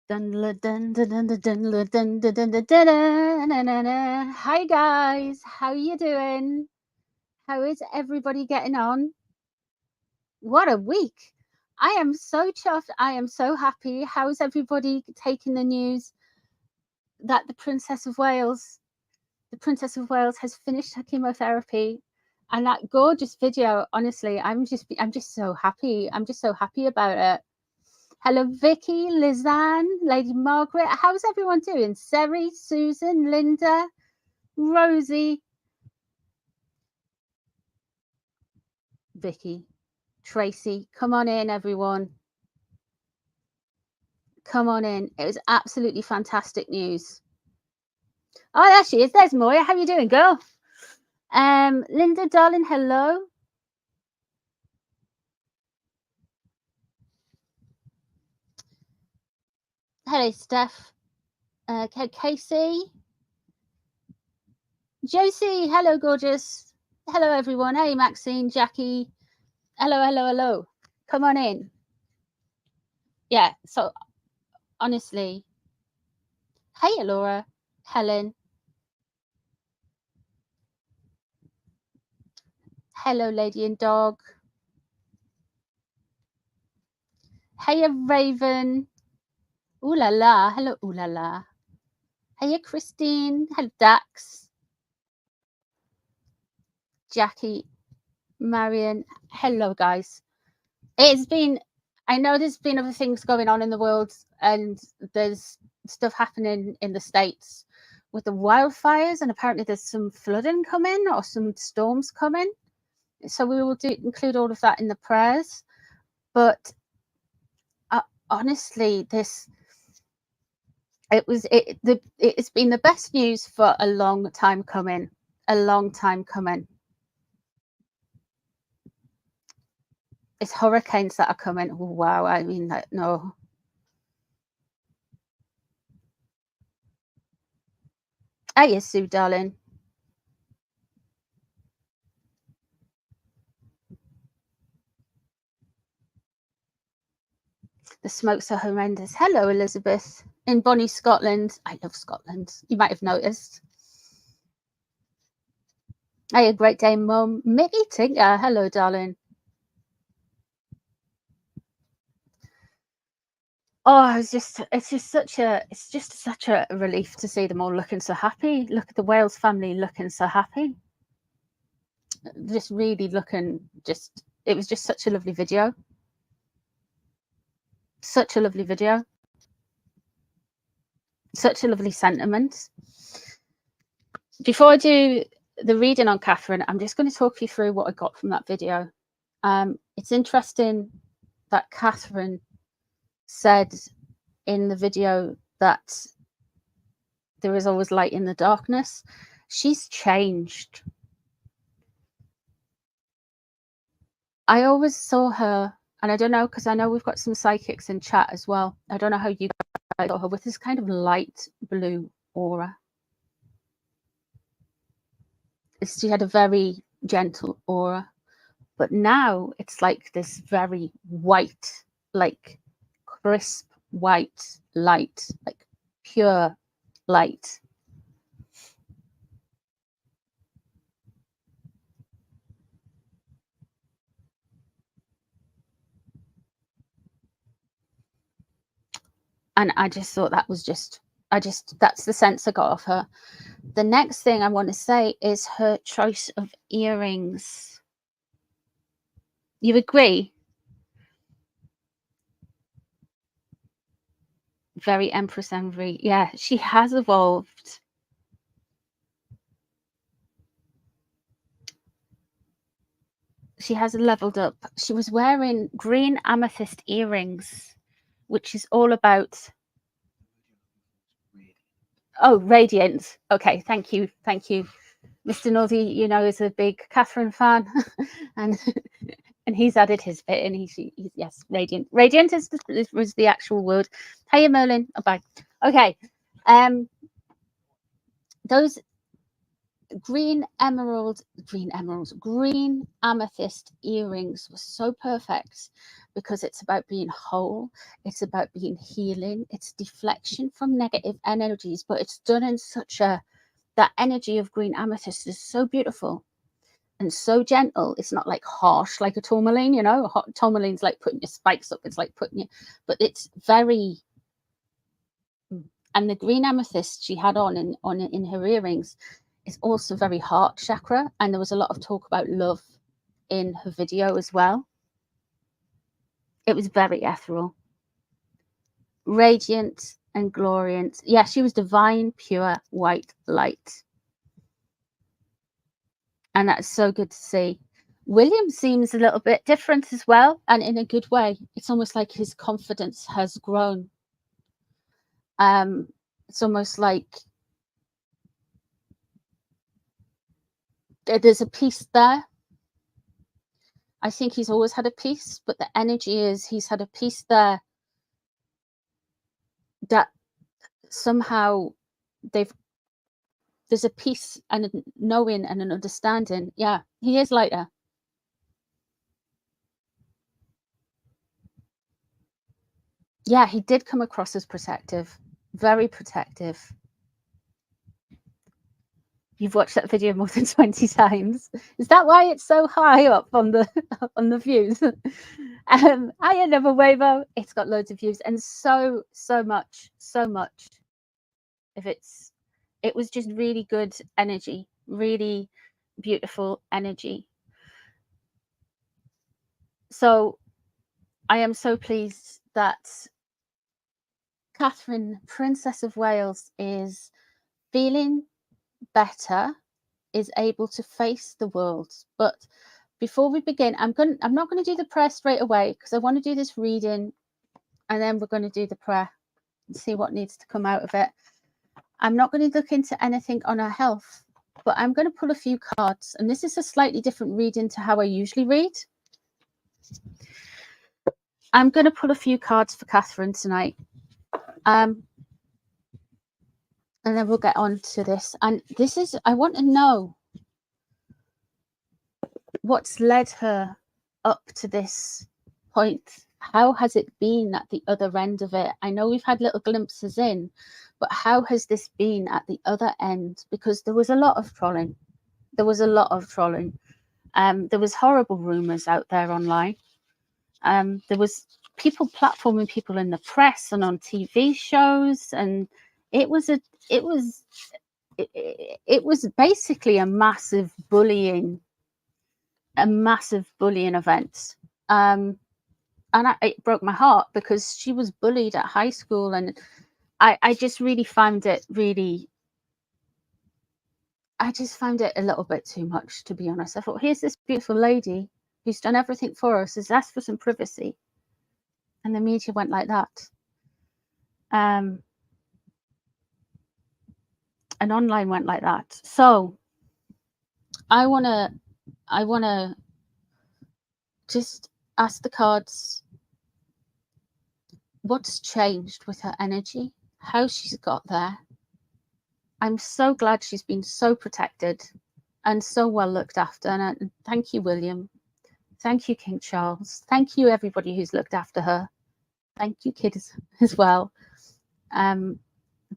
Hi guys, how you doing? How is everybody getting on? What a week! I am so chuffed. I am so happy. How's everybody taking the news that the Princess of Wales has finished her chemotherapy, and that gorgeous video? Honestly, I'm just so happy. I'm just so happy about it. Hello, Vicky, Lizanne, Lady Margaret. How's everyone doing? Seri, Susan, Linda, Rosie, Vicky, Tracy. Come on in, everyone. Come on in. It was absolutely fantastic news. Oh, there she is. There's Moya. How you doing, girl? Linda, darling, hello. Hello, Steph. Casey. Josie, hello, gorgeous. Hello, everyone. Hey, Maxine, Jackie. Hello, hello, hello. Come on in. Yeah, so honestly, hey, Laura, Helen. Hello, Lady and Dog. Hey, Raven. Ooh la la. Hello, ooh la la. Hey, Christine. Hello, Dax. Jackie, Marion. Hello, guys. It's been, I know there's been other things going on in the world, and there's stuff happening in the States with the wildfires, and apparently there's some flooding coming or some storms coming. So we will include all of that in the prayers. But honestly, it's been the best news for a long time coming. It's hurricanes that are coming. Oh, wow, I mean, no. Hey, Sue, darling. The smokes are horrendous. Hello, Elizabeth. In Bonnie, Scotland. I love Scotland. You might have noticed. Hey, a great day, Mum. Mickey Tinker. Hello, darling. Oh, it's just such a relief to see them all looking so happy. Look at the Wales family looking so happy. Just really looking, it was just such a lovely video. Such a lovely video. Such a lovely sentiment. Before I do the reading on Catherine, I'm just going to talk you through what I got from that video. It's interesting that Catherine said in the video that there is always light in the darkness. She's changed. I always saw her, and I don't know, because I know we've got some psychics in chat as well. I don't know how you guys saw her, with this kind of light blue aura. She had a very gentle aura, but now it's like this very white, like crisp white light, like pure light. And I just thought that was that's the sense I got of her. The next thing I want to say is her choice of earrings. You agree? Very Empress Envy. Yeah, she has evolved. She has leveled up. She was wearing green amethyst earrings, which is all about... Oh, radiant. Okay, thank you. Mr. Northey, you know, is a big Catherine fan, and he's added his bit, and he's yes, radiant. Radiant was the actual word. Hiya, Merlin. Oh, bye. Okay, those green amethyst earrings were so perfect because it's about being whole, it's about being healing, it's deflection from negative energies, but it's done in such a, that energy of green amethyst is so beautiful and so gentle. It's not like harsh like a tourmaline, you know. Tourmaline's like putting your spikes up, it's like putting you, but it's very, and the green amethyst she had on in her earrings is also very heart chakra, and there was a lot of talk about love in her video as well. It was very ethereal, radiant and glorious. Yeah, she was divine, pure white light, and that's so good to see. William seems a little bit different as well, and in a good way. It's almost like his confidence has grown. It's almost like there's a peace there. I think he's always had a peace, but the energy is he's had a peace there that somehow there's a peace and a knowing and an understanding. Yeah, he is lighter. Yeah, he did come across as protective, very protective. You've watched that video more than 20 times. Is that why it's so high up on the on the views? I never waver. It's got loads of views and so much. If it was just really good energy, really beautiful energy. So I am so pleased that Catherine, Princess of Wales, is feeling better, is able to face the world. But before we begin, I'm not going to do the prayer straight away because I want to do this reading and then we're going to do the prayer and see what needs to come out of it. I'm not going to look into anything on her health, but I'm going to pull a few cards, and this is a slightly different reading to how I usually read. I'm going to pull a few cards for Catherine tonight. And then we'll get on to this. And this is, I want to know what's led her up to this point. How has it been at the other end of it? I know we've had little glimpses in, but how has this been at the other end? Because there was a lot of trolling. There was horrible rumors out there online. There was people platforming people in the press and on TV shows, and it was basically a massive bullying event. And it broke my heart because she was bullied at high school, and I just really found it a little bit too much, to be honest. I thought, here's this beautiful lady who's done everything for us, has asked for some privacy, and the media went like that. And online went like that. So I wanna just ask the cards what's changed with her energy, how she's got there. I'm so glad she's been so protected and so well looked after. And thank you, William. Thank you, King Charles. Thank you, everybody who's looked after her. Thank you, kids, as well.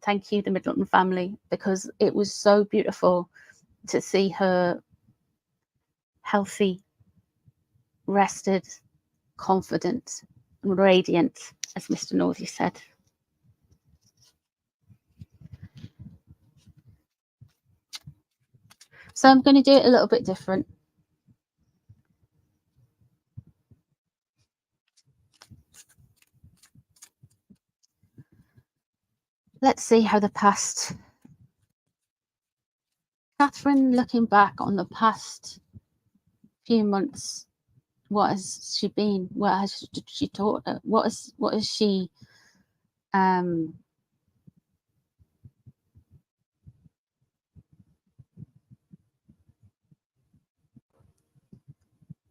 Thank you, the Middleton family, because it was so beautiful to see her healthy, rested, confident, and radiant, as Mr. Northey said. So I'm going to do it a little bit different. Let's see how the past, Catherine, looking back on the past few months, what has she been? What has she taught? What is she?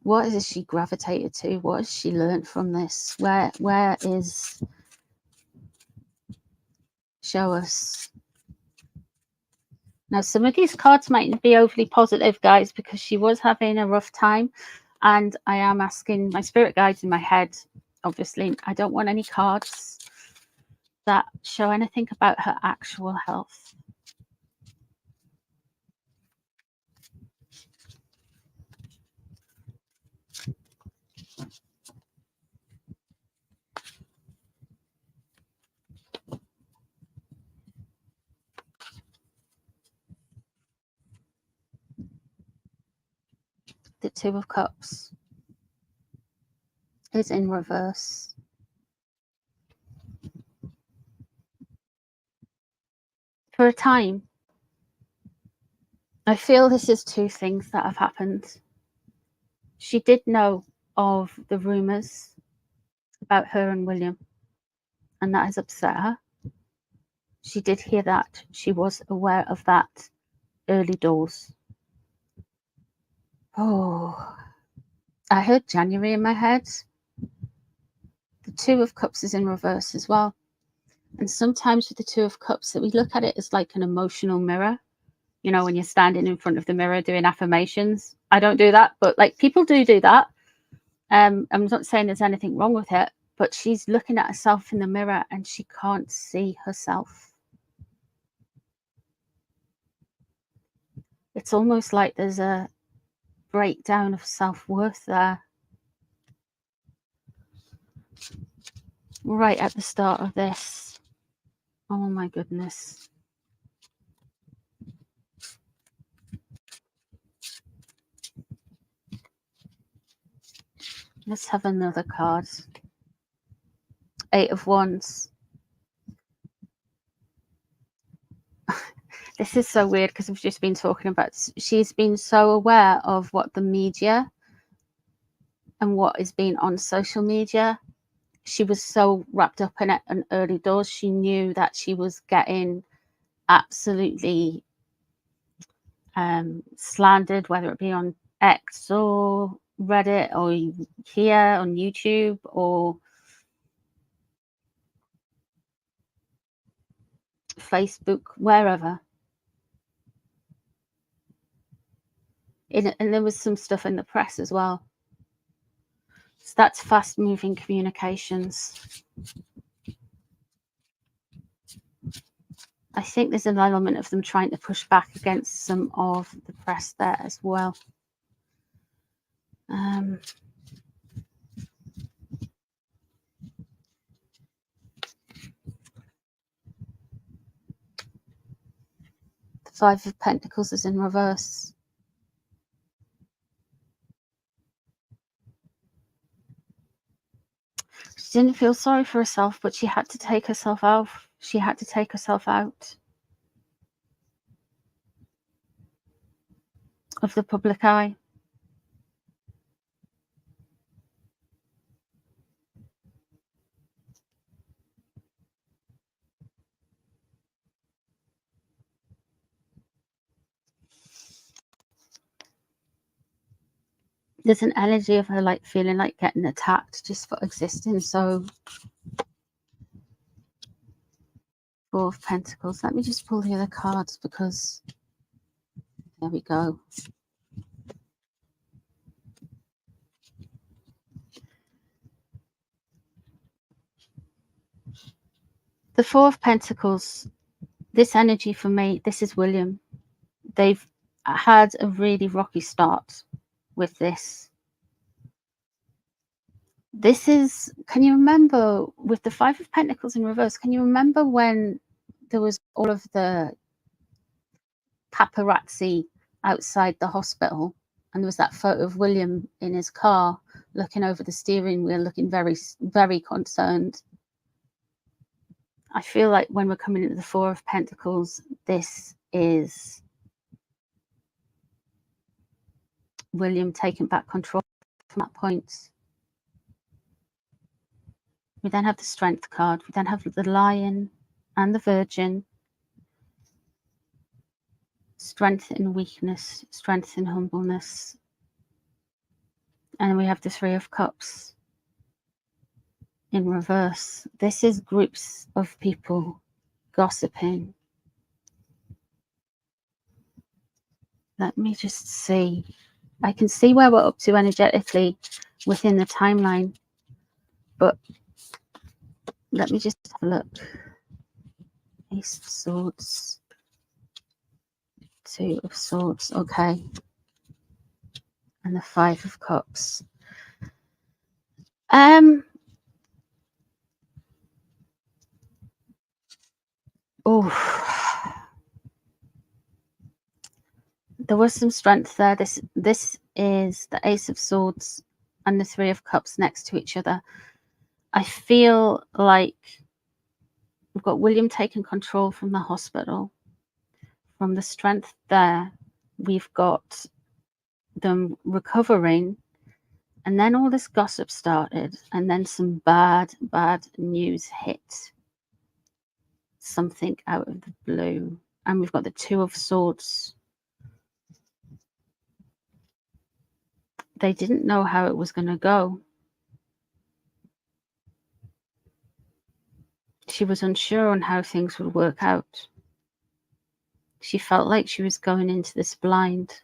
What has she gravitated to? What has she learned from this? Where is? Show us. Now, some of these cards mightn't be overly positive, guys, because she was having a rough time. And I am asking my spirit guides in my head, obviously, I don't want any cards that show anything about her actual health. The Two of Cups is in reverse. For a time, I feel this is two things that have happened. She did know of the rumours about her and William, and that has upset her. She did hear that. She was aware of that early doors. Oh, I heard January in my head. The Two of Cups is in reverse as well. And sometimes with the Two of Cups, that we look at it as like an emotional mirror. You know, when you're standing in front of the mirror doing affirmations. I don't do that, but like people do that. I'm not saying there's anything wrong with it, but she's looking at herself in the mirror and she can't see herself. It's almost like there's a breakdown of self-worth there. Right at the start of this. Oh my goodness. Let's have another card. Eight of Wands. This is so weird because we've just been talking about, she's been so aware of what the media and what is being on social media. She was so wrapped up in it in early doors. She knew that she was getting absolutely slandered, whether it be on X or Reddit or here on YouTube or Facebook, wherever. And there was some stuff in the press as well. So that's fast moving communications. I think there's an element of them trying to push back against some of the press there as well. The Five of Pentacles is in reverse. She didn't feel sorry for herself, but she had to take herself out. She had to take herself out of the public eye. There's an energy of her like feeling like getting attacked just for existing. So Four of Pentacles. Let me just pull the other cards because there we go. The Four of Pentacles, this energy for me, this is William. They've had a really rocky start with this. This is, can you remember with the Five of Pentacles in reverse, can you remember when there was all of the paparazzi outside the hospital and there was that photo of William in his car looking over the steering wheel, looking very, very concerned? I feel like when we're coming into the Four of Pentacles, this is William taking back control from that point. We then have the Strength card. We then have the Lion and the Virgin. Strength in weakness, strength in humbleness. And we have the Three of Cups in reverse. This is groups of people gossiping. Let me just see. I can see where we're up to energetically within the timeline, but let me just have a look. Ace of Swords, Two of Swords, okay, and the Five of Cups. Oh, there was some strength there. This is the Ace of Swords and the Three of Cups next to each other. I feel like we've got William taking control from the hospital. From the strength there, we've got them recovering, and then all this gossip started, and then some bad news hit. Something out of the blue, and we've got the Two of Swords. They didn't know how it was going to go. She was unsure on how things would work out. She felt like she was going into this blind.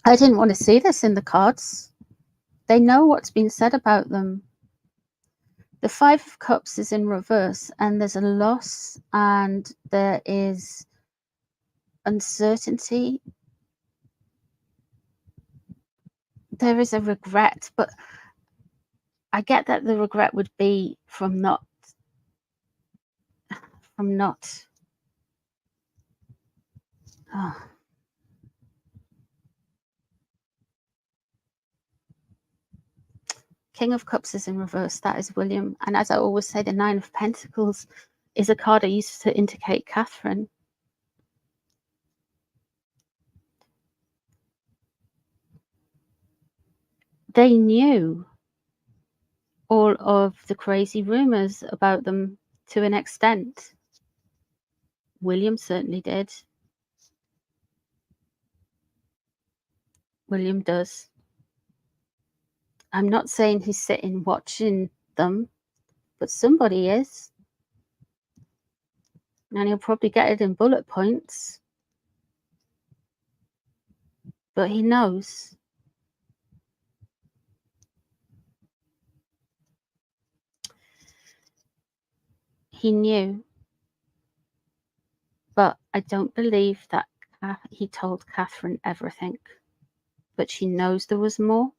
I didn't want to see this in the cards. They know what's been said about them. The Five of Cups is in reverse, and there's a loss, and there is uncertainty. There is a regret, but I get that the regret would be from not. Oh. King of Cups is in reverse. That is William. And as I always say, the Nine of Pentacles is a card I used to indicate Catherine. They knew all of the crazy rumors about them to an extent. William certainly did. William does. I'm not saying he's sitting watching them, but somebody is. And he'll probably get it in bullet points. But he knows. He knew. But I don't believe that he told Catherine everything. But she knows there was more.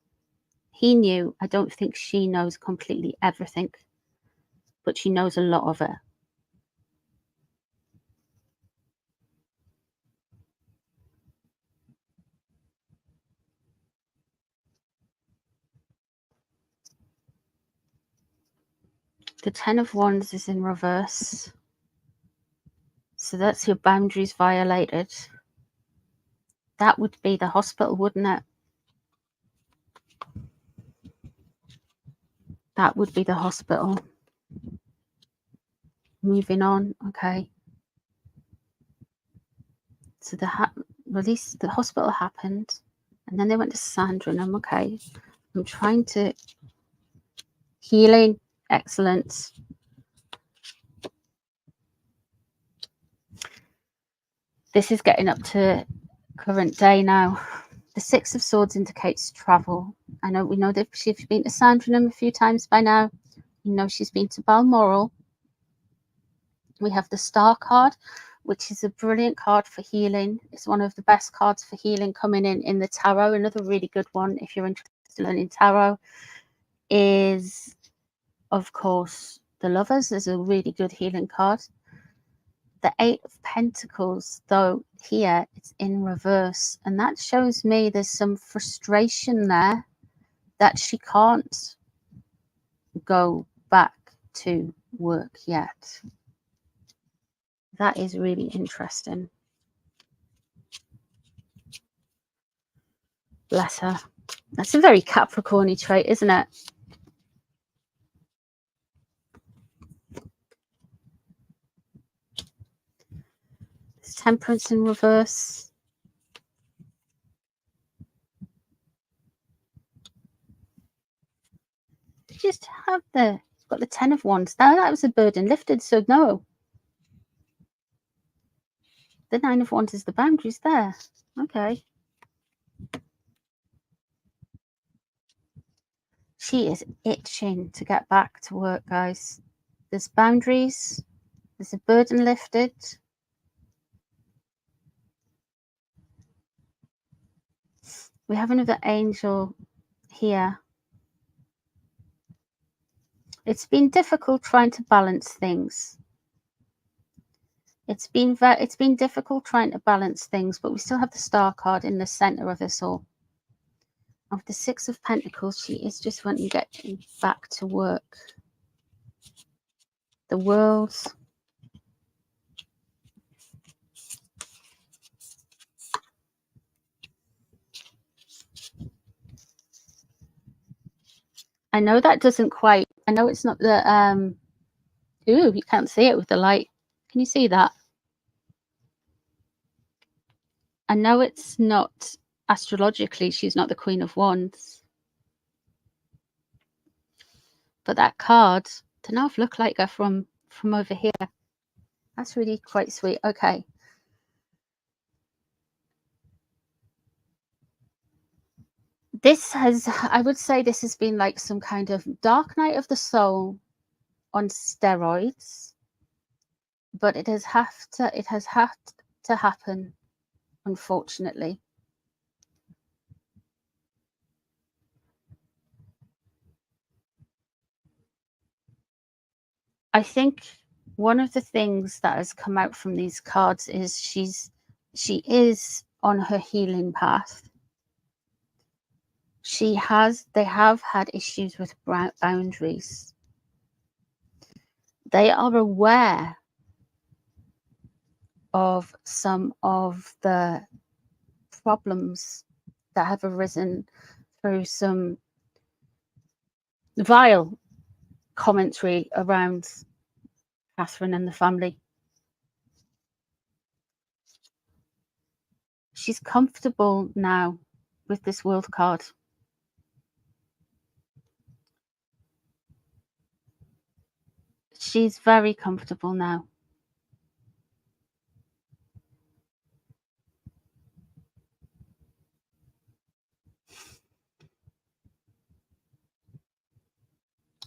He knew. I don't think she knows completely everything. But she knows a lot of it. The Ten of Wands is in reverse. So that's your boundaries violated. That would be the hospital, wouldn't it? That would be the hospital. Moving on, okay. So the hospital happened, and then they went to Sandringham, okay. I'm trying to... Healing, excellent. This is getting up to current day now. The Six of Swords indicates travel. We know that she's been to Sandringham a few times by now. You know she's been to Balmoral. We have the Star card, which is a brilliant card for healing. It's one of the best cards for healing coming in the tarot. Another really good one, if you're interested in learning tarot, is, of course, the Lovers. Is a really good healing card. The Eight of Pentacles, though, here it's in reverse, and that shows me there's some frustration there that she can't go back to work yet. That is really interesting. Bless her. That's a very Capricorny trait, isn't it? Temperance in reverse. You just have got the 10 of Wands. Now that was a burden lifted, so no. The 9 of Wands is the boundaries there. Okay. She is itching to get back to work, guys. There's boundaries. There's a burden lifted. We have another angel here. It's been difficult trying to balance things. It's been difficult trying to balance things, but we still have the Star card in the center of this all. Of the 6 of Pentacles, she is just wanting to get back to work. The World. I know that doesn't quite, I know it's not the, ooh, you can't see it with the light. Can you see that? I know it's not, astrologically, she's not the Queen of Wands. But that card, don't know if look like her from over here. That's really quite sweet. Okay. This has, I would say this has been like some kind of dark night of the soul on steroids. But it has had to happen, unfortunately. I think one of the things that has come out from these cards is she is on her healing path. They have had issues with boundaries. They are aware of some of the problems that have arisen through some vile commentary around Catherine and the family. She's comfortable now with this World card. She's very comfortable now.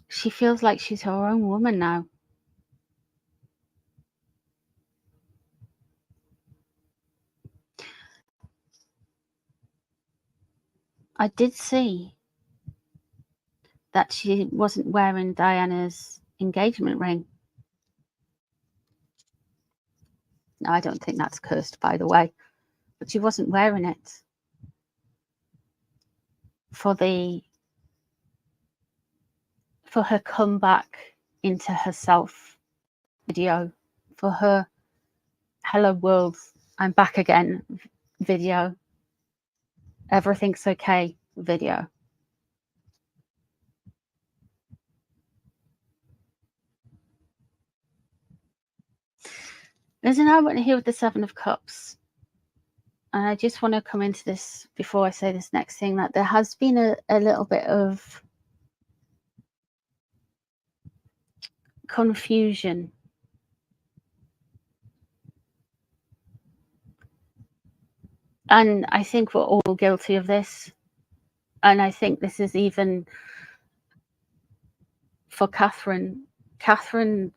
She feels like she's her own woman now. I did see that she wasn't wearing Diana's engagement ring. No, I don't think that's cursed, by the way. But she wasn't wearing it for her comeback into herself video, for her hello world, I'm back again video, everything's okay video. There's an element here with the 7 of Cups. And I just want to come into this before I say this next thing, that there has been a little bit of confusion. And I think we're all guilty of this. And I think this is even for Catherine. Catherine,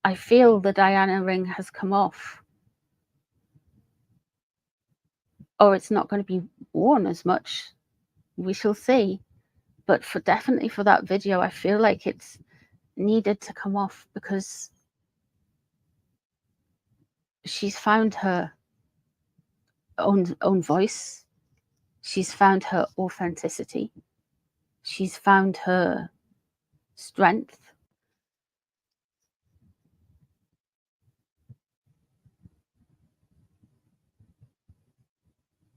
I feel the Diana ring has come off. Or it's not going to be worn as much. We shall see. But definitely for that video, I feel like it's needed to come off because she's found her own voice. She's found her authenticity. She's found her strength.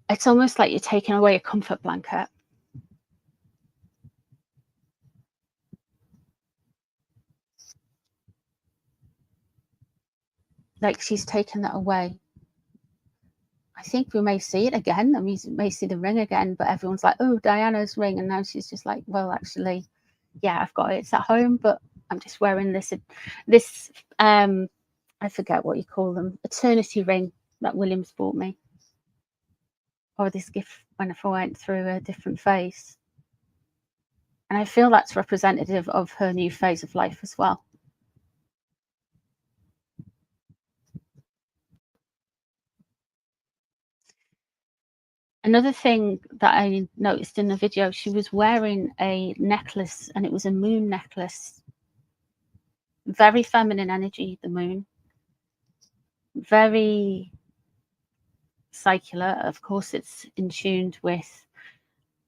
It's almost like you're taking away a comfort blanket. like she's taken that away. I think we may see it again, and we may see the ring again, but everyone's like, oh, Diana's ring. And now she's just like, well, actually, yeah, I've got it. It's at home, but I'm just wearing this I forget what you call them, eternity ring that William's bought me. Or this gift when I went through a different phase. And I feel that's representative of her new phase of life as well. Another thing that I noticed in the video, she was wearing a necklace, and it was a moon necklace. Very feminine energy, the moon. Very circular. Of course, it's in tune with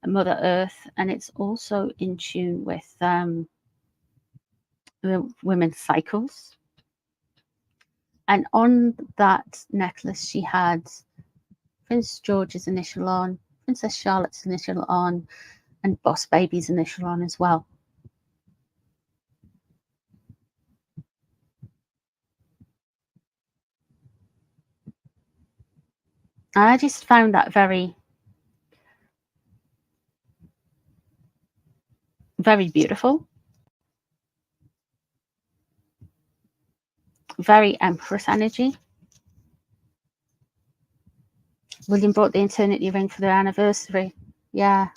Mother Earth, and it's also in tune with the women's cycles. And on that necklace, she had Prince George's initial on, Princess Charlotte's initial on, and Boss Baby's initial on as well. I just found that very, very beautiful. Very Empress energy. William brought the eternity ring for their anniversary. Yeah.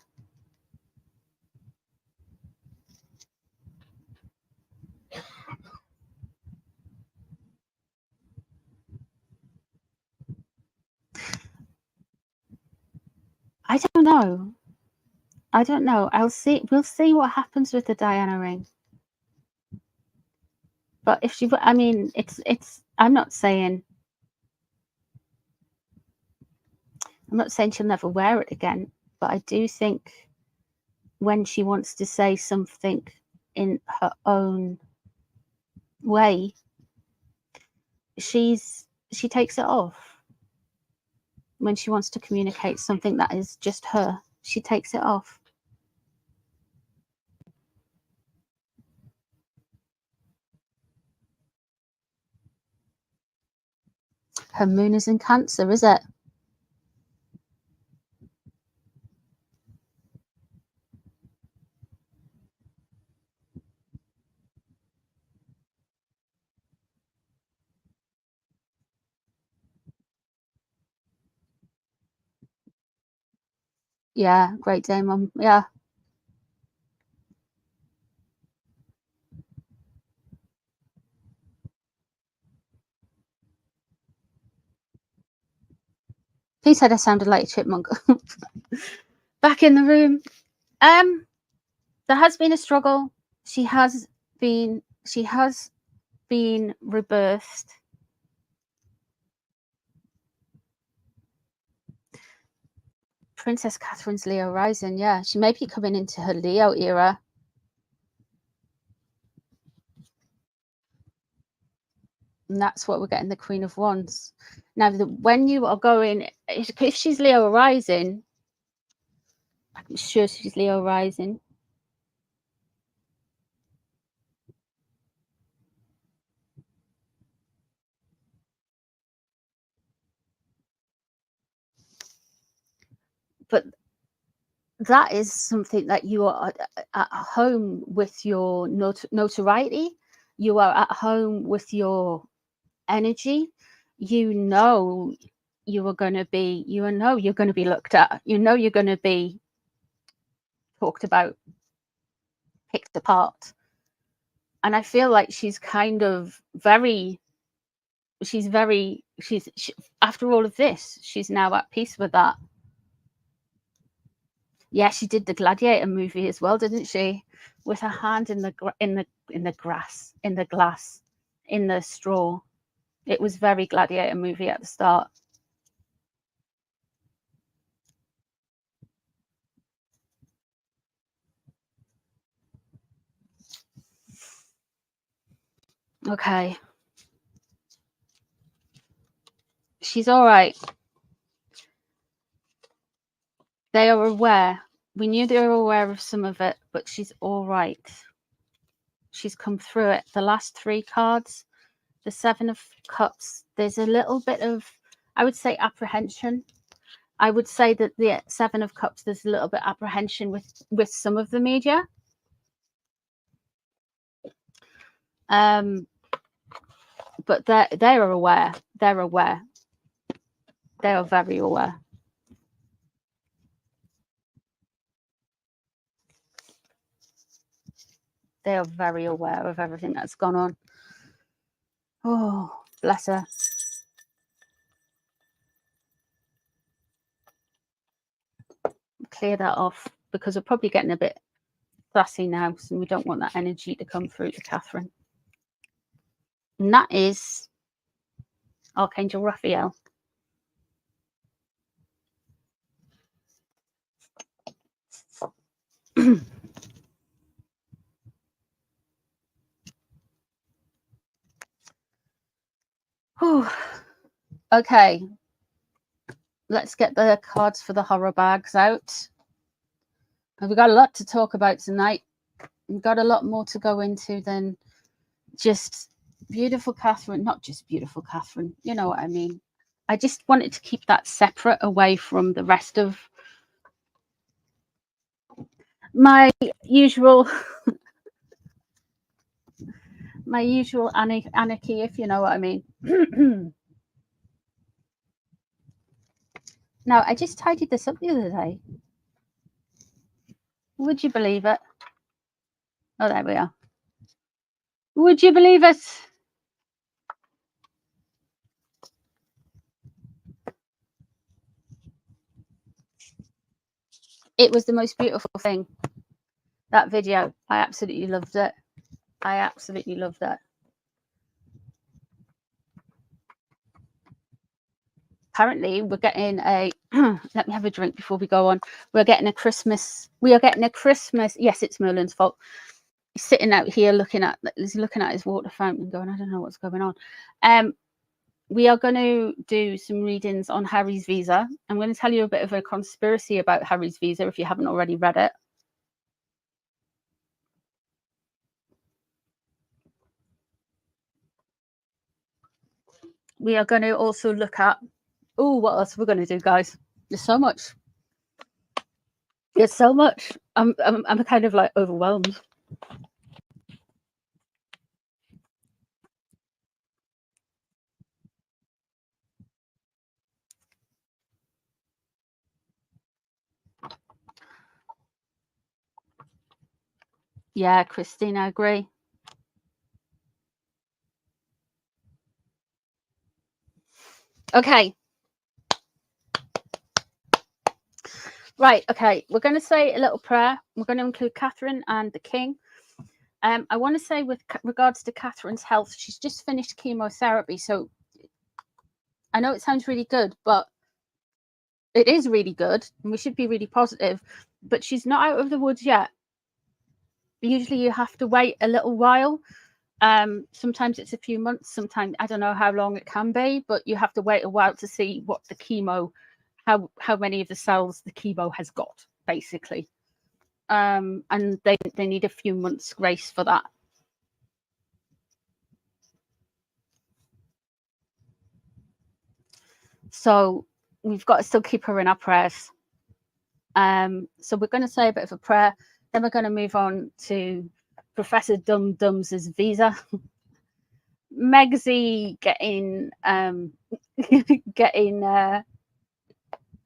I don't know. I don't know. We'll see what happens with the Diana ring. But if she, I mean, I'm not saying she'll never wear it again, but I do think when she wants to say something in her own way, she takes it off. When she wants to communicate something that is just her, she takes it off. Her moon is in Cancer, is it? Yeah, great day, Mum. Yeah. He said I sounded like a chipmunk. Back in the room. There has been a struggle. She has been rebirthed. Princess Catherine's Leo rising, yeah. She may be coming into her Leo era. And that's what we're getting, the Queen of Wands. Now, when you are going, if she's Leo rising, I'm sure she's Leo rising. But that is something that you are at home with your notoriety. You are at home with your energy. You know you're going to be looked at. You know you're going to be talked about, picked apart. And I feel like she's kind of after all of this, she's now at peace with that. Yeah, she did the Gladiator movie as well, didn't she? With her hand in the grass, in the glass, in the straw. It was very Gladiator movie at the start. Okay. She's all right. They are aware. We knew they were aware of some of it, but she's all right. She's come through it. The last three cards, the Seven of Cups, there's a little bit of, I would say, apprehension. I would say that the Seven of Cups, there's a little bit apprehension with some of the media. But they are aware. They're aware. They are very aware. They are very aware of everything that's gone on. Oh, bless her. Clear that off, because we're probably getting a bit sassy now, so we don't want that energy to come through to Catherine. And that is Archangel Raphael. Okay, let's get the cards for the horror bags out. We've got a lot to talk about tonight. We've got a lot more to go into than just beautiful Catherine, not just beautiful Catherine, you know what I mean. I just wanted to keep that separate away from the rest of my usual anarchy, if you know what I mean. Now, I just tidied this up the other day. Would you believe it? Oh, there we are. Would you believe it? It was the most beautiful thing, that video. I absolutely loved it. I absolutely loved it. Apparently, we're getting a, let me have a drink before we go on. We are getting a Christmas, yes, it's Merlin's fault. He's sitting out here looking at his water fountain going, I don't know what's going on. We are going to do some readings on Harry's visa. I'm going to tell you a bit of a conspiracy about Harry's visa if you haven't already read it. We are going to also look at, oh, what else we're going to do, guys? There's so much. There's so much. I'm kind of like overwhelmed. Yeah, Christine, I agree. Okay. Right, okay. We're going to say a little prayer. We're going to include Catherine and the King. I want to say with regards to Catherine's health, she's just finished chemotherapy. So I know it sounds really good, but it is really good. And we should be really positive. But she's not out of the woods yet. Usually you have to wait a little while. Sometimes it's a few months. Sometimes I don't know how long it can be, but you have to wait a while to see what the chemo, how many of the cells the chemo has got, basically. And they need a few months grace for that. So we've got to still keep her in our prayers. So we're going to say a bit of a prayer. Then we're going to move on to Professor Dum Dum's visa. Megsy getting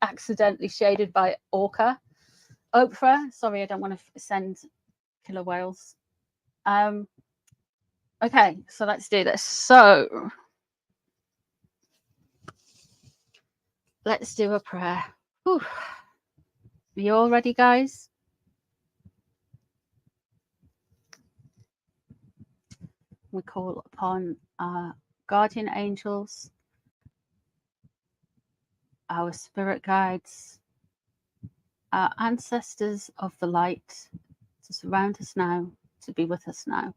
accidentally shaded by Orca. Oprah, sorry, I don't want to send killer whales. Okay, so let's do this. So let's do a prayer. Whew. Are you all ready, guys? We call upon our guardian angels, our spirit guides, our ancestors of the light to surround us now, to be with us now.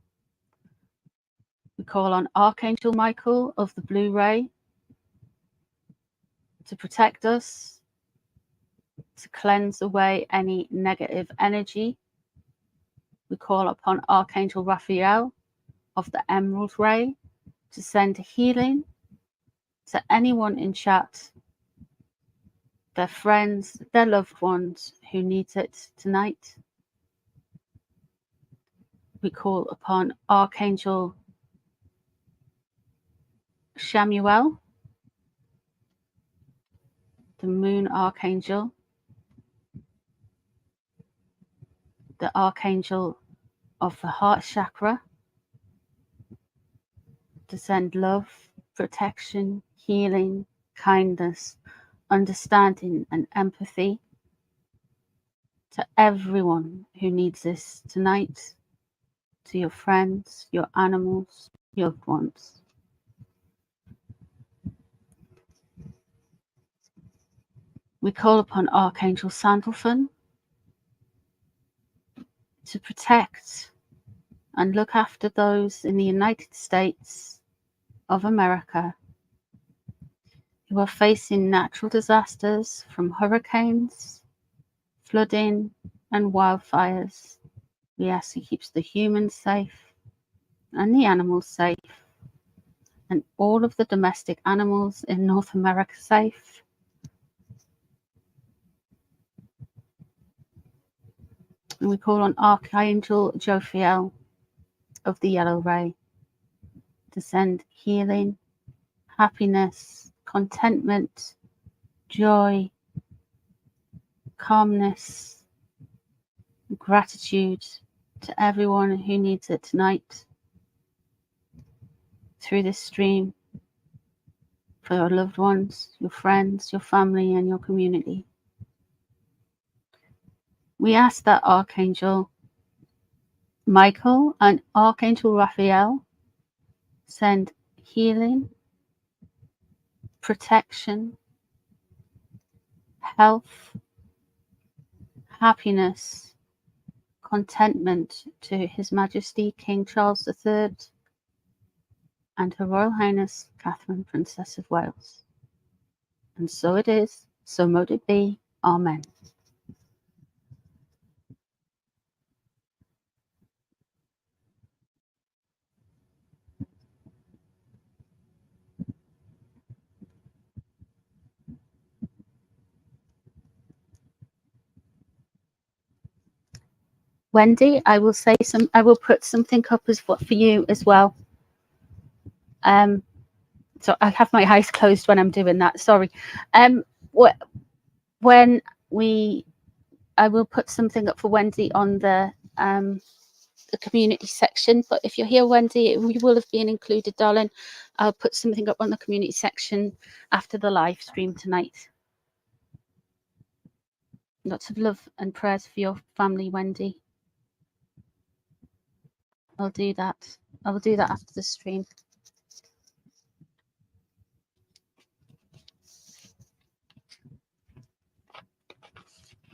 We call on Archangel Michael of the Blue Ray to protect us, to cleanse away any negative energy. We call upon Archangel Raphael of the Emerald Ray to send healing to anyone in chat, their friends, their loved ones who needs it tonight. We call upon Archangel Shamuel, the Moon Archangel, the Archangel of the Heart Chakra, to send love, protection, healing, kindness, understanding, and empathy to everyone who needs this tonight, to your friends, your animals, your loved ones. We call upon Archangel Sandalphon to protect and look after those in the United States of America who are facing natural disasters from hurricanes, flooding, and wildfires. We ask He keeps the humans safe and the animals safe, and all of the domestic animals in North America safe. And we call on Archangel Jophiel of the Yellow Ray to send healing, happiness, contentment, joy, calmness, gratitude to everyone who needs it tonight through this stream, for your loved ones, your friends, your family, and your community. We ask that Archangel Michael and Archangel Raphael send healing, protection, health, happiness, contentment to His Majesty King Charles III and Her Royal Highness Catherine, Princess of Wales. And so it is, so mote it be. Amen. Wendy, I will put something up as for you as well. So I have my eyes closed when I'm doing that. Sorry. I will put something up for Wendy on the community section. But if you're here, Wendy, you will have been included, darling. I'll put something up on the community section after the live stream tonight. Lots of love and prayers for your family, Wendy. I'll do that. I will do that after the stream.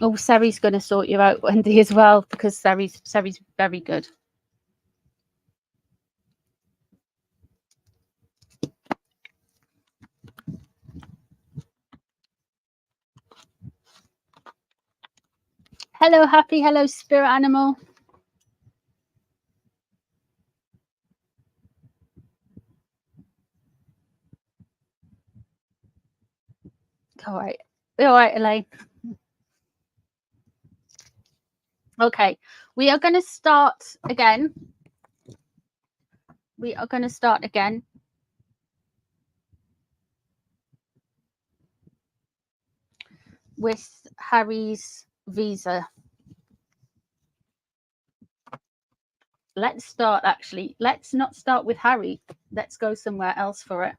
Oh, Sari's going to sort you out, Wendy, as well, because Sari's very good. Hello, Happy. Hello, Spirit Animal. All right, Elaine. Okay, we are going to start again. With Harry's visa. Let's start, actually. Let's not start with Harry. Let's go somewhere else for it.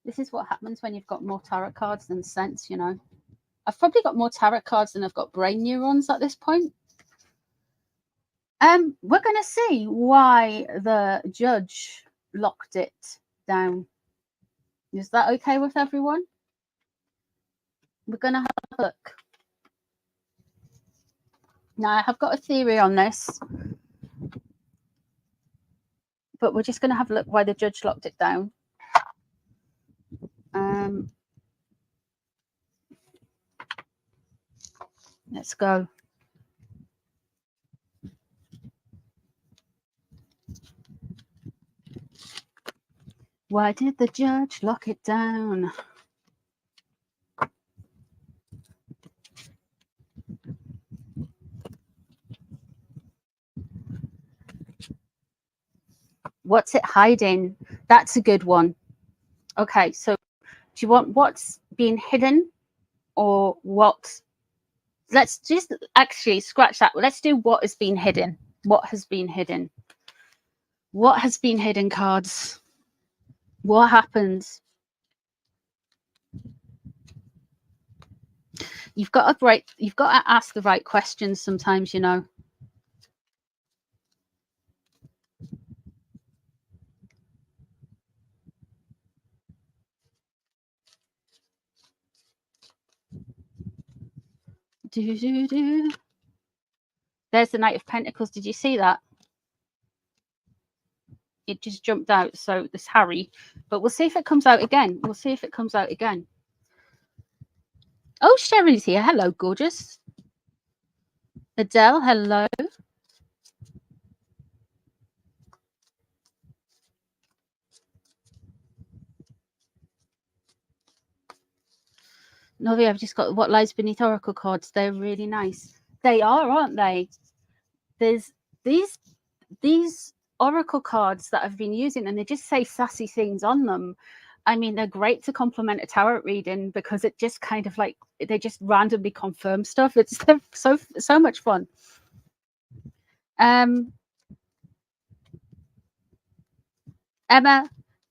This is what happens when you've got more tarot cards than sense, you know. I've probably got more tarot cards than I've got brain neurons at this point. We're going to see why the judge locked it down. Is that okay with everyone? We're going to have a look. Now, I have got a theory on this, but we're just going to have a look why the judge locked it down. Let's go. Why did the judge lock it down? What's it hiding? That's a good one. Okay, so do you want what's being hidden or what? Let's just actually scratch that. Let's do what has been hidden. What has been hidden? What has been hidden, cards? What happens? You've got to ask the right questions sometimes, you know. There's the Knight of Pentacles. Did you see that? It just jumped out. So this Harry, but we'll see if it comes out again. We'll see if it comes out again. Oh, Sherry's here. Hello, gorgeous. Adele, hello. Novi, I've just got What Lies Beneath Oracle cards. They're really nice. They are, aren't they? There's these Oracle cards that I've been using, and they just say sassy things on them. I mean, they're great to complement a tarot reading because it just kind of like they just randomly confirm stuff. It's so much fun. Emma,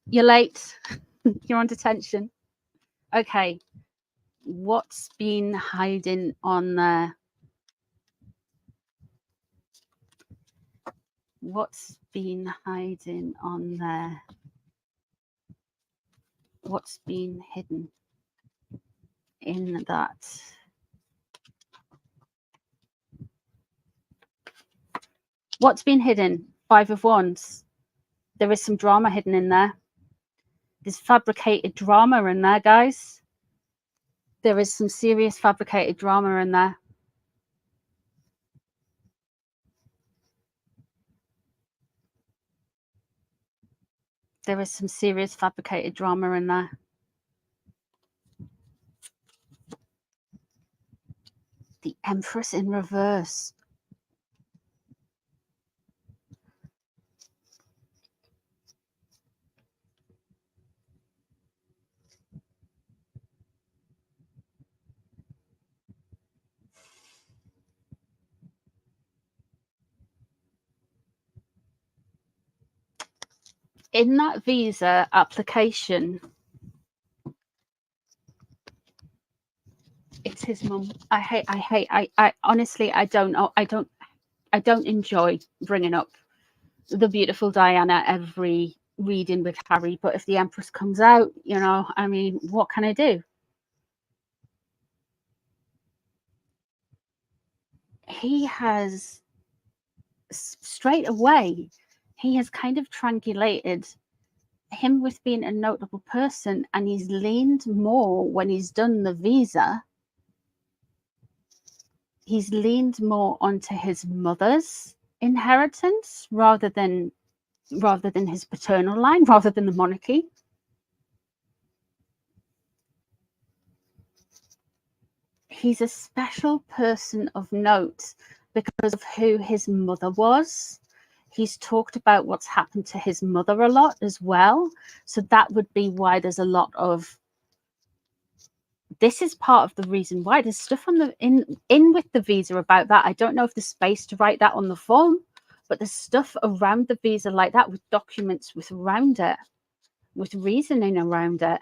you're late. You're on detention. Okay, what's been hiding on there? What's been hiding on there? What's been hidden in that? What's been hidden? 5 of Wands. There is some drama hidden in there. There's fabricated drama in there, guys. There is some serious fabricated drama in there. There is some serious fabricated drama in there. The Empress in reverse. In that visa application, it's his mum. I honestly, I don't know. I don't enjoy bringing up the beautiful Diana every reading with Harry, but if the Empress comes out, you know, I mean, what can I do? He has straight away, he has kind of triangulated him with being a notable person, and he's leaned more when he's done the visa. He's leaned more onto his mother's inheritance rather than his paternal line, rather than the monarchy. He's a special person of note because of who his mother was. He's talked about what's happened to his mother a lot as well. So that would be why there's a lot of, this is part of the reason why there's stuff on the in with the visa about that. I don't know if there's space to write that on the form, but there's stuff around the visa like that, with documents with around it, with reasoning around it.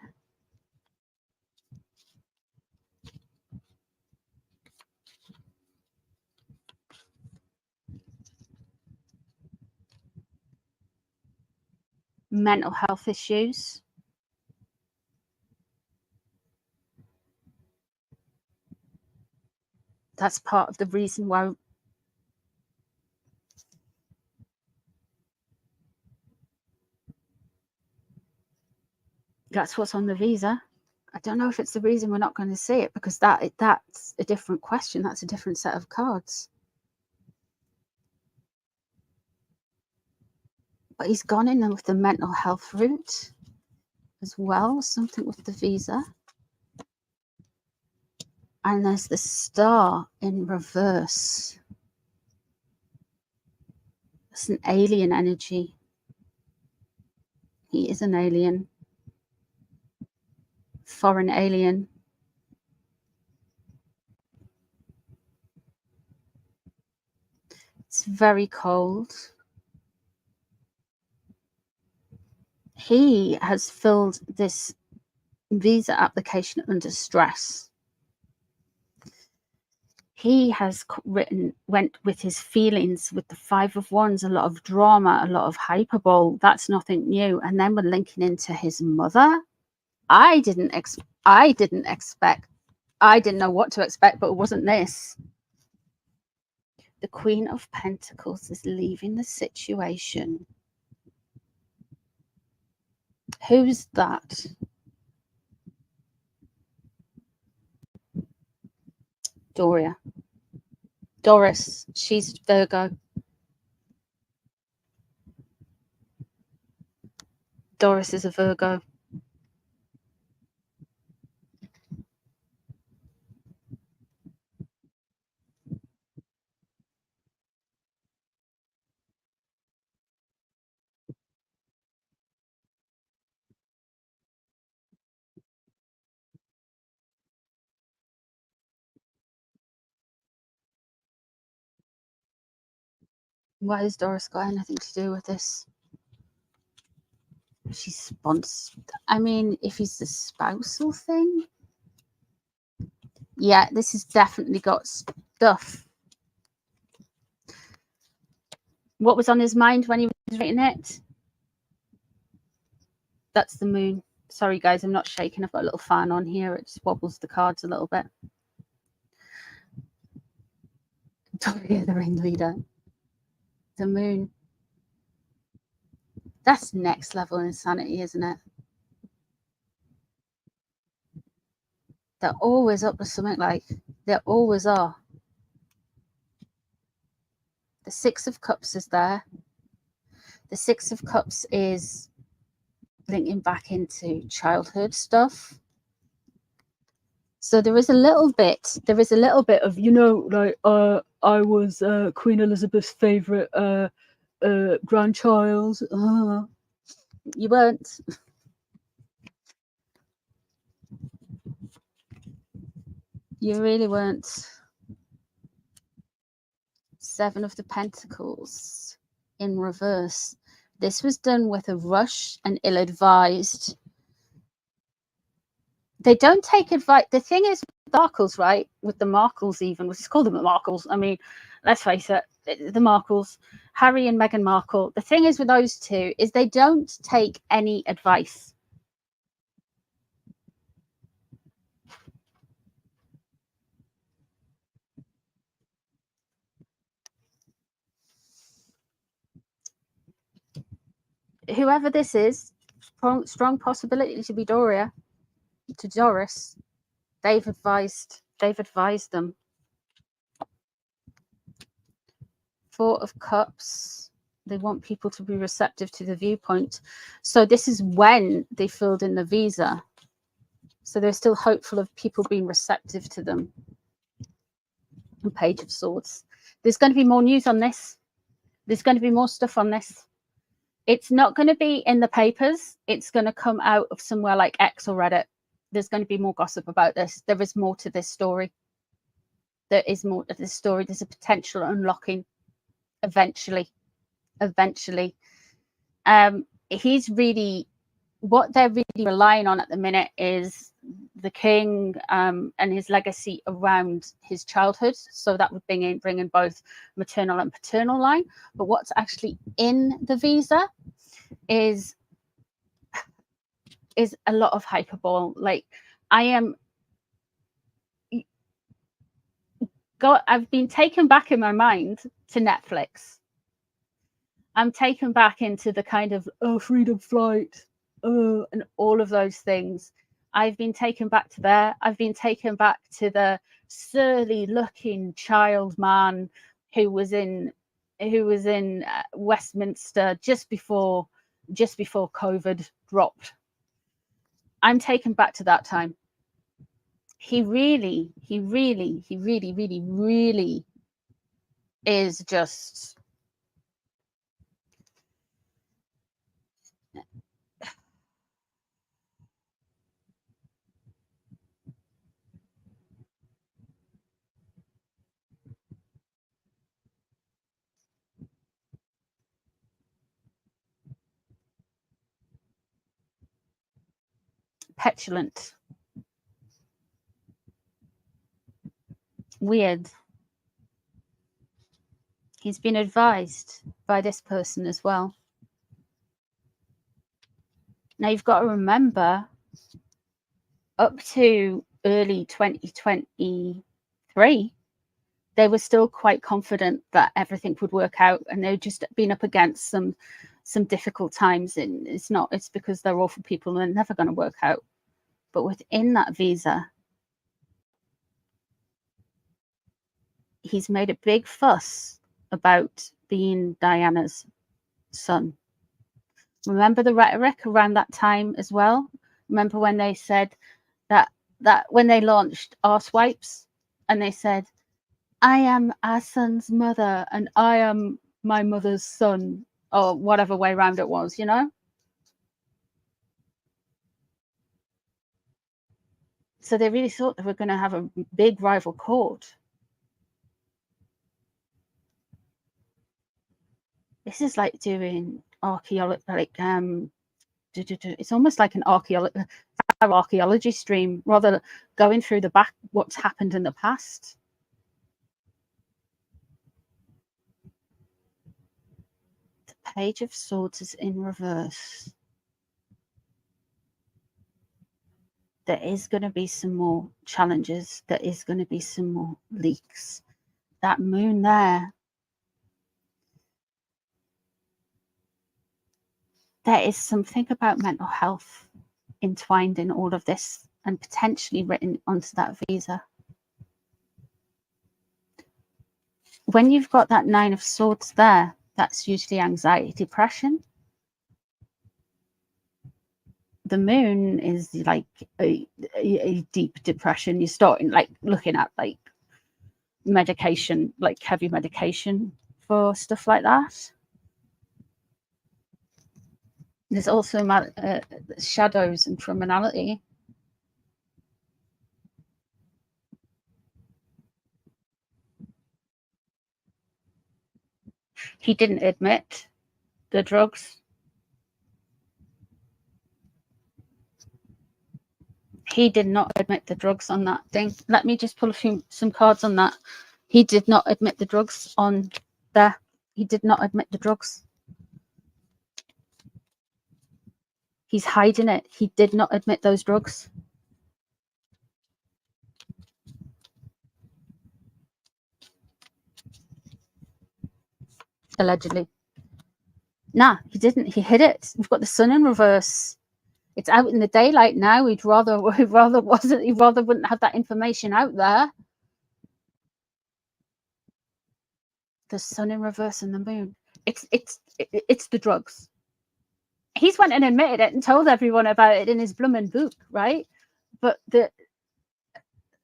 Mental health issues. That's part of the reason why. That's what's on the visa. I don't know if it's the reason we're not going to see it, because that's a different question. That's a different set of cards. But he's gone in with the mental health route as well, something with the visa. And there's the Star in reverse. It's an alien energy. He is an alien. Foreign alien. It's very cold. He has filled this visa application under stress. He has went with his feelings, with the Five of Wands, a lot of drama, a lot of hyperbole. That's nothing new. And then we're linking into his mother. I didn't expect. I didn't know what to expect, but it wasn't this. The Queen of Pentacles is leaving the situation. Who's that? Doris, she's Virgo. Doris is a Virgo. Why has Doris got anything to do with this? She's sponsored. I mean, if it's the spousal thing, yeah, this has definitely got stuff. What was on his mind when he was writing it? That's the Moon. Sorry, guys, I'm not shaking. I've got a little fan on here. It just wobbles the cards a little bit. Doria, the ringleader. The Moon. That's next level insanity, isn't it? They're always up to something, like they always are. The Six of Cups is there. The Six of Cups is linking back into childhood stuff. So there is a little bit of, you know, like I was Queen Elizabeth's favorite grandchild. You weren't. You really weren't. Seven of the Pentacles in reverse. This was done with a rush and ill-advised. They don't take advice. The thing is, Markles, right? With the Markles, even, which is called the Markles. I mean, let's face it, the Markles, Harry and Meghan Markle. The thing is with those two is they don't take any advice. Whoever this is, strong possibility to be Doria, to Doris. They've advised them. Four of Cups. They want people to be receptive to the viewpoint. So this is when they filled in the visa. So they're still hopeful of people being receptive to them. And Page of Swords. There's going to be more news on this. There's going to be more stuff on this. It's not going to be in the papers. It's going to come out of somewhere like X or Reddit. There's going to be more gossip about this. There is more to this story. There is more to this story. There's a potential unlocking eventually. He's really, what they're really relying on at the minute is the king and his legacy around his childhood. So that would bring in both maternal and paternal line. But what's actually in the visa is a lot of hyperbole. Like, I've been taken back in my mind to Netflix. I'm taken back into the kind of freedom flight and all of those things. I've been taken back to there. I've been taken back to the surly looking child man who was in Westminster just before COVID dropped. I'm taken back to that time. He really is just petulant, weird. He's been advised by this person as well. Now you've got to remember, up to early 2023, they were still quite confident that everything would work out, and they've just been up against some difficult times. And it's because they're awful people and they're never going to work out. But within that visa, he's made a big fuss about being Diana's son. Remember the rhetoric around that time as well? Remember when they said that when they launched Arsewipes, and they said, I am our son's mother and I am my mother's son, or whatever way around it was, you know? So they really thought they were going to have a big rival court. This is like doing archaeology, like it's almost like an archaeology stream, rather going through the back, what's happened in the past. The Page of Swords is in reverse. There is going to be some more challenges. There is going to be some more leaks. That moon there, there is something about mental health entwined in all of this and potentially written onto that visa. When you've got that Nine of Swords there, that's usually anxiety, depression. The moon is like a deep depression. You're starting like looking at like medication, like heavy medication for stuff like that. There's also shadows and criminality. He didn't admit the drugs. He did not admit the drugs on that thing. Let me just pull some cards on that. He did not admit the drugs on there. He did not admit the drugs. He's hiding it. He did not admit those drugs. Allegedly. Nah, he didn't. He hid it. We've got the sun in reverse. It's out in the daylight now. He'd rather wouldn't have that information out there. The sun in reverse and the moon. It's the drugs. He's went and admitted it and told everyone about it in his blooming book, right? But the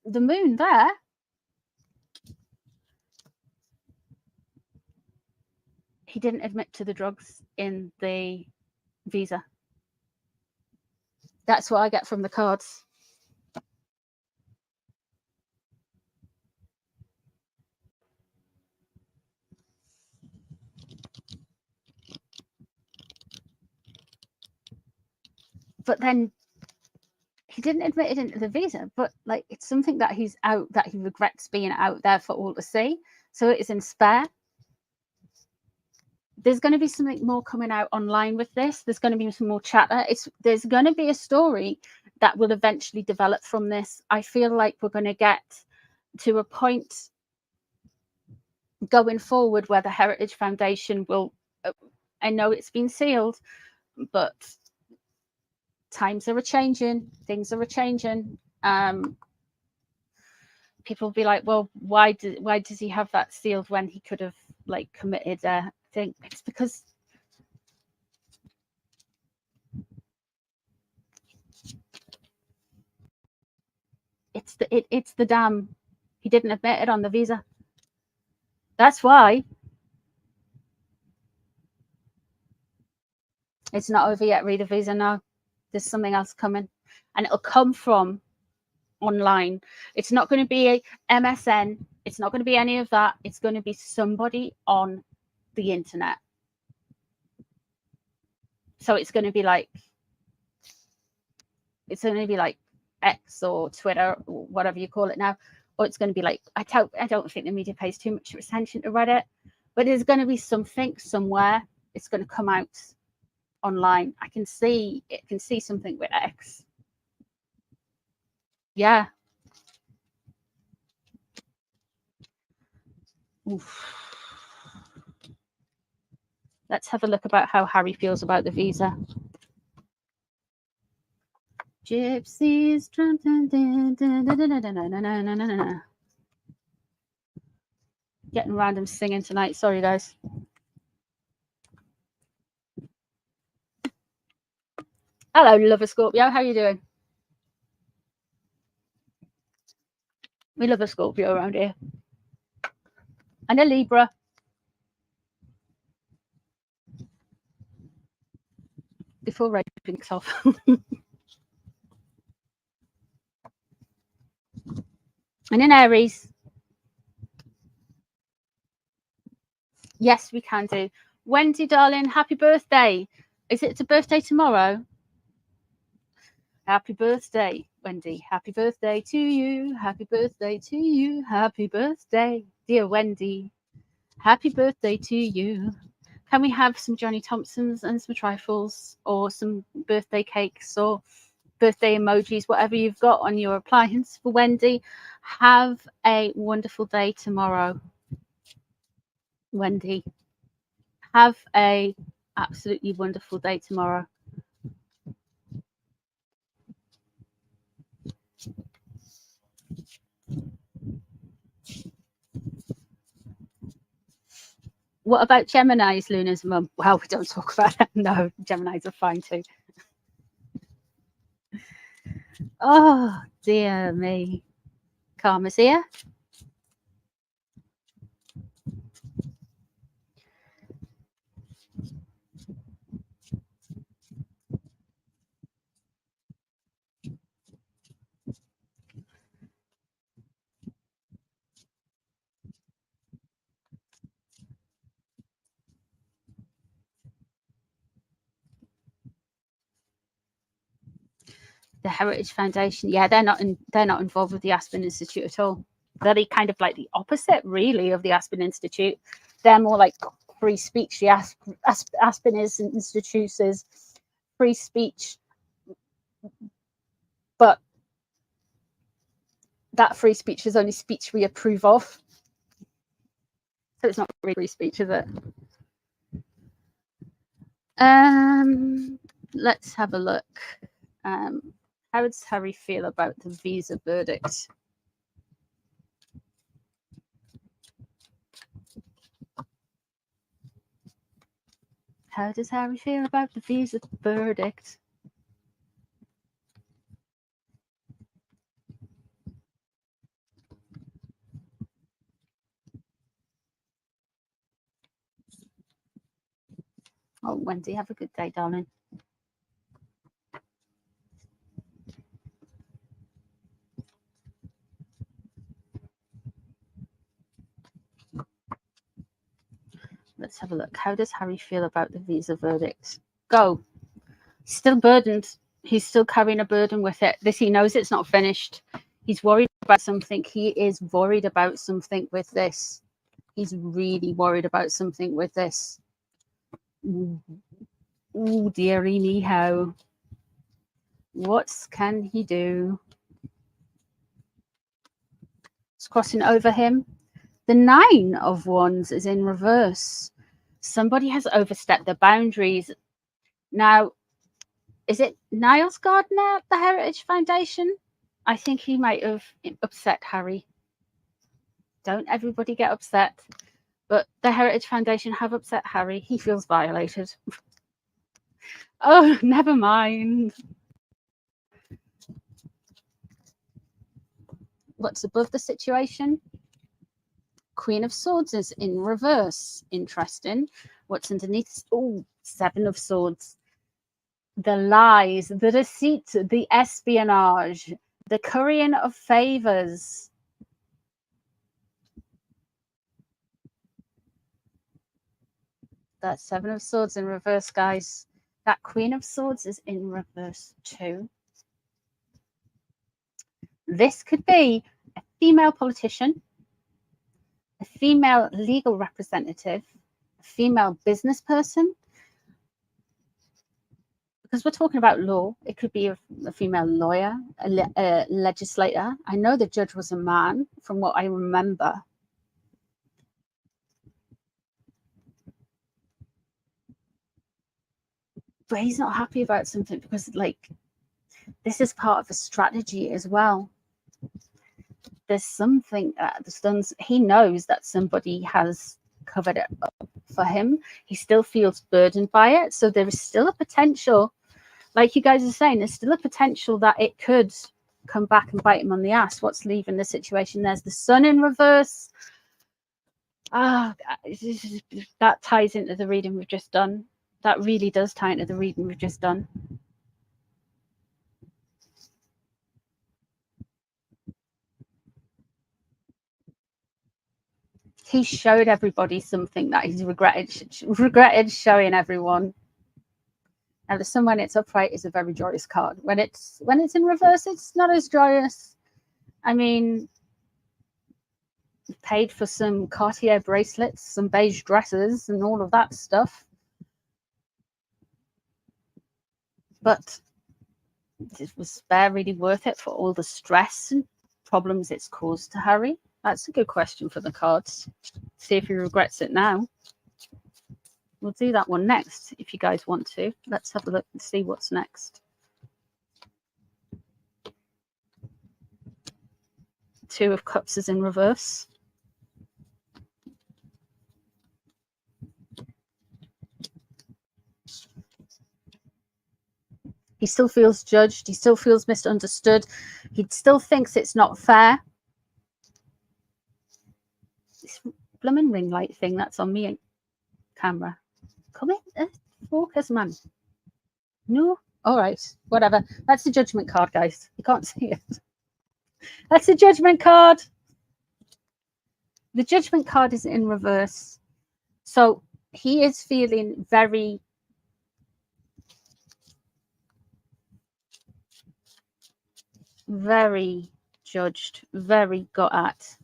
moon there, he didn't admit to the drugs in the visa. That's what I get from the cards. But then he didn't admit it into the visa, but like it's something that he's out, that he regrets being out there for all to see. So it is in spare. There's going to be something more coming out online with this. There's going to be some more chatter. There's going to be a story that will eventually develop from this. I feel like we're going to get to a point going forward where the Heritage Foundation will, I know it's been sealed, but times are a-changing, things are a-changing. People will be like, well, why does he have that sealed when he could have like committed a thing? It's because it's the damn, he didn't admit it on the visa. That's why. It's not over yet, read a visa now. There's something else coming, and it'll come from online. It's not going to be a MSN. It's not going to be any of that. It's going to be somebody on the internet. So it's going to be like X or Twitter or whatever you call it now, or it's going to be like, I don't think the media pays too much attention to Reddit, but there's going to be something somewhere. It's going to come out online. I can see something with X. Yeah. Oof. Let's have a look about how Harry feels about the visa. Gypsies. Getting random singing tonight. Sorry, guys. Hello, Lover Scorpio. How are you doing? We love a Scorpio around here. And a Libra. Before Ray pinks off. And an Aries. Yes, we can do. Wendy, darling, happy birthday. Is it a birthday tomorrow? Happy birthday, Wendy. Happy birthday to you. Happy birthday to you. Happy birthday, dear Wendy. Happy birthday to you. Can we have some Johnny Thompsons and some trifles, or some birthday cakes, or birthday emojis, whatever you've got on your appliance for Wendy? Have a wonderful day tomorrow, Wendy. Have a absolutely wonderful day tomorrow. What about Gemini's, Luna's mum? Well, we don't talk about that. No, Gemini's are fine too. Oh, dear me. Karma's here. The Heritage Foundation, yeah, they're not involved with the Aspen Institute at all. They're kind of like the opposite, really, of the Aspen Institute. They're more like free speech. The Aspen Institute is free speech, but that free speech is only speech we approve of. So it's not really free speech, is it? Let's have a look. How does Harry feel about the visa verdict? How does Harry feel about the visa verdict? Oh, Wendy, have a good day, darling. Let's have a look. How does Harry feel about the visa verdict? Go. Still burdened. He's still carrying a burden with it. He knows it's not finished. He's worried about something. He is worried about something with this. He's really worried about something with this. Ooh, dearie me how. What can he do? It's crossing over him. The 9 of Wands is in reverse. Somebody has overstepped their boundaries. Now, Is it Niles Gardner at the Heritage Foundation? I think he might have upset Harry. Don't everybody get upset. But the Heritage Foundation have upset Harry. He feels violated. Oh, never mind. What's above the situation? Queen of Swords is in reverse. Interesting. What's underneath? Oh, Seven of Swords. The lies, the deceit, the espionage, the currying of favors. That Seven of Swords in reverse, guys. That Queen of Swords is in reverse too. This could be a female politician, a female legal representative, a female business person. Because we're talking about law, it could be a female lawyer, a legislator. I know the judge was a man, from what I remember. But he's not happy about something because, like, this is part of a strategy as well. There's something he knows that somebody has covered it up for him. He still feels burdened by it. So there is still a potential, like you guys are saying, there's still a potential that it could come back and bite him on the ass. What's leaving the situation? There's the sun in reverse. That ties into the reading we've just done. That really does tie into the reading we've just done. He showed everybody something that he's regretted showing everyone. Now the sun, when it's upright, is a very joyous card. When it's in reverse, it's not as joyous. I mean, paid for some Cartier bracelets, some beige dresses, and all of that stuff. But it was really worth it for all the stress and problems it's caused to Harry? That's a good question for the cards. See if he regrets it now. We'll do that one next if you guys want to. Let's have a look and see what's next. Two of Cups is in reverse. He still feels judged. He still feels misunderstood. He still thinks it's not fair. This blooming ring light thing that's on me camera. Come in, focus, man. No? All right, whatever. That's the Judgment card, guys. You can't see it. That's the Judgment card. The Judgment card is in reverse. So he is feeling very judged, very got at.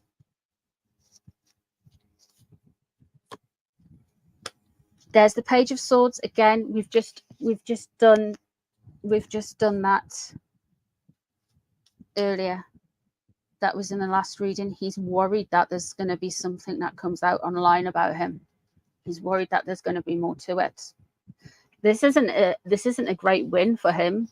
There's the Page of Swords again. We've just done that earlier. That was in the last reading. He's worried that there's going to be something that comes out online about him. He's worried that there's going to be more to it. This isn't a great win for him.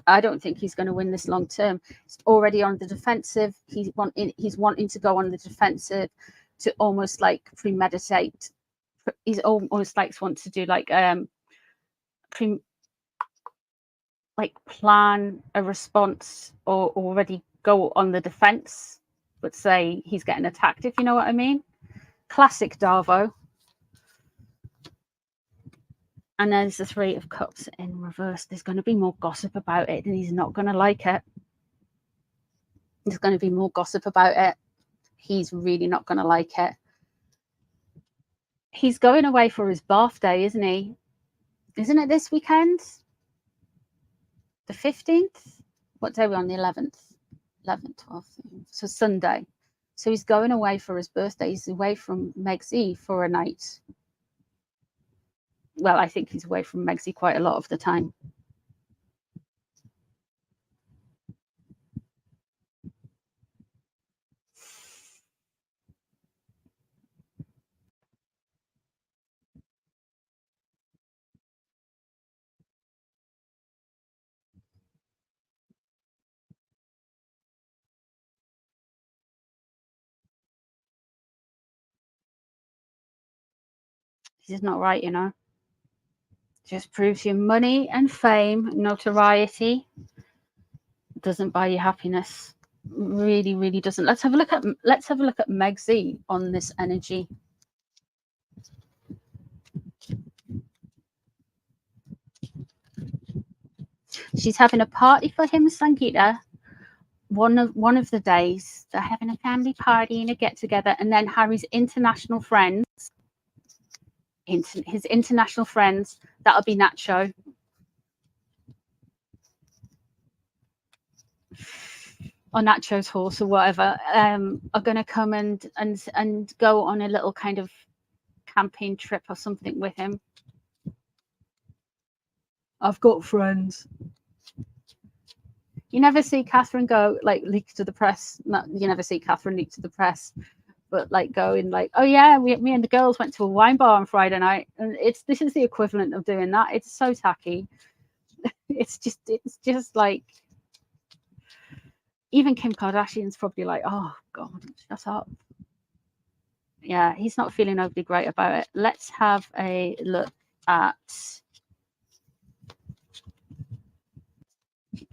I don't think he's going to win this long term. He's already on the defensive. He's wanting to go on the defensive to almost like premeditate. He's almost like wants to do like plan a response or already go on the defense, but say he's getting attacked, if you know what I mean. Classic Darvo. And there's the Three of Cups in reverse. There's going to be more gossip about it, and he's not going to like it. There's going to be more gossip about it. He's really not going to like it. He's going away for his birthday, isn't he? Isn't it this weekend? The 15th? What day are we on? The 11th? 11th, 12th. So Sunday. So he's going away for his birthday. He's away from Meg's for a night. Well, I think he's away from Meg's quite a lot of the time. This is not right, you know. Just proves you money and fame, notoriety doesn't buy you happiness. Really, really doesn't. Let's have a look at Meg Z on this energy. She's having a party for him, Sangeeta. One of the days they're having a family party and a get together, and then Harry's international friends, his international friends, that'll be Nacho. Or Nacho's horse or whatever, are going to come and go on a little kind of camping trip or something with him. I've got friends. You never see Catherine go like leak to the press. You never see Catherine leak to the press, but like going like, oh yeah, me and the girls went to a wine bar on Friday night, and this is the equivalent of doing that. It's so tacky. It's just like, even Kim Kardashian's probably like, oh God, shut up. Yeah, he's not feeling overly great about it. Let's have a look at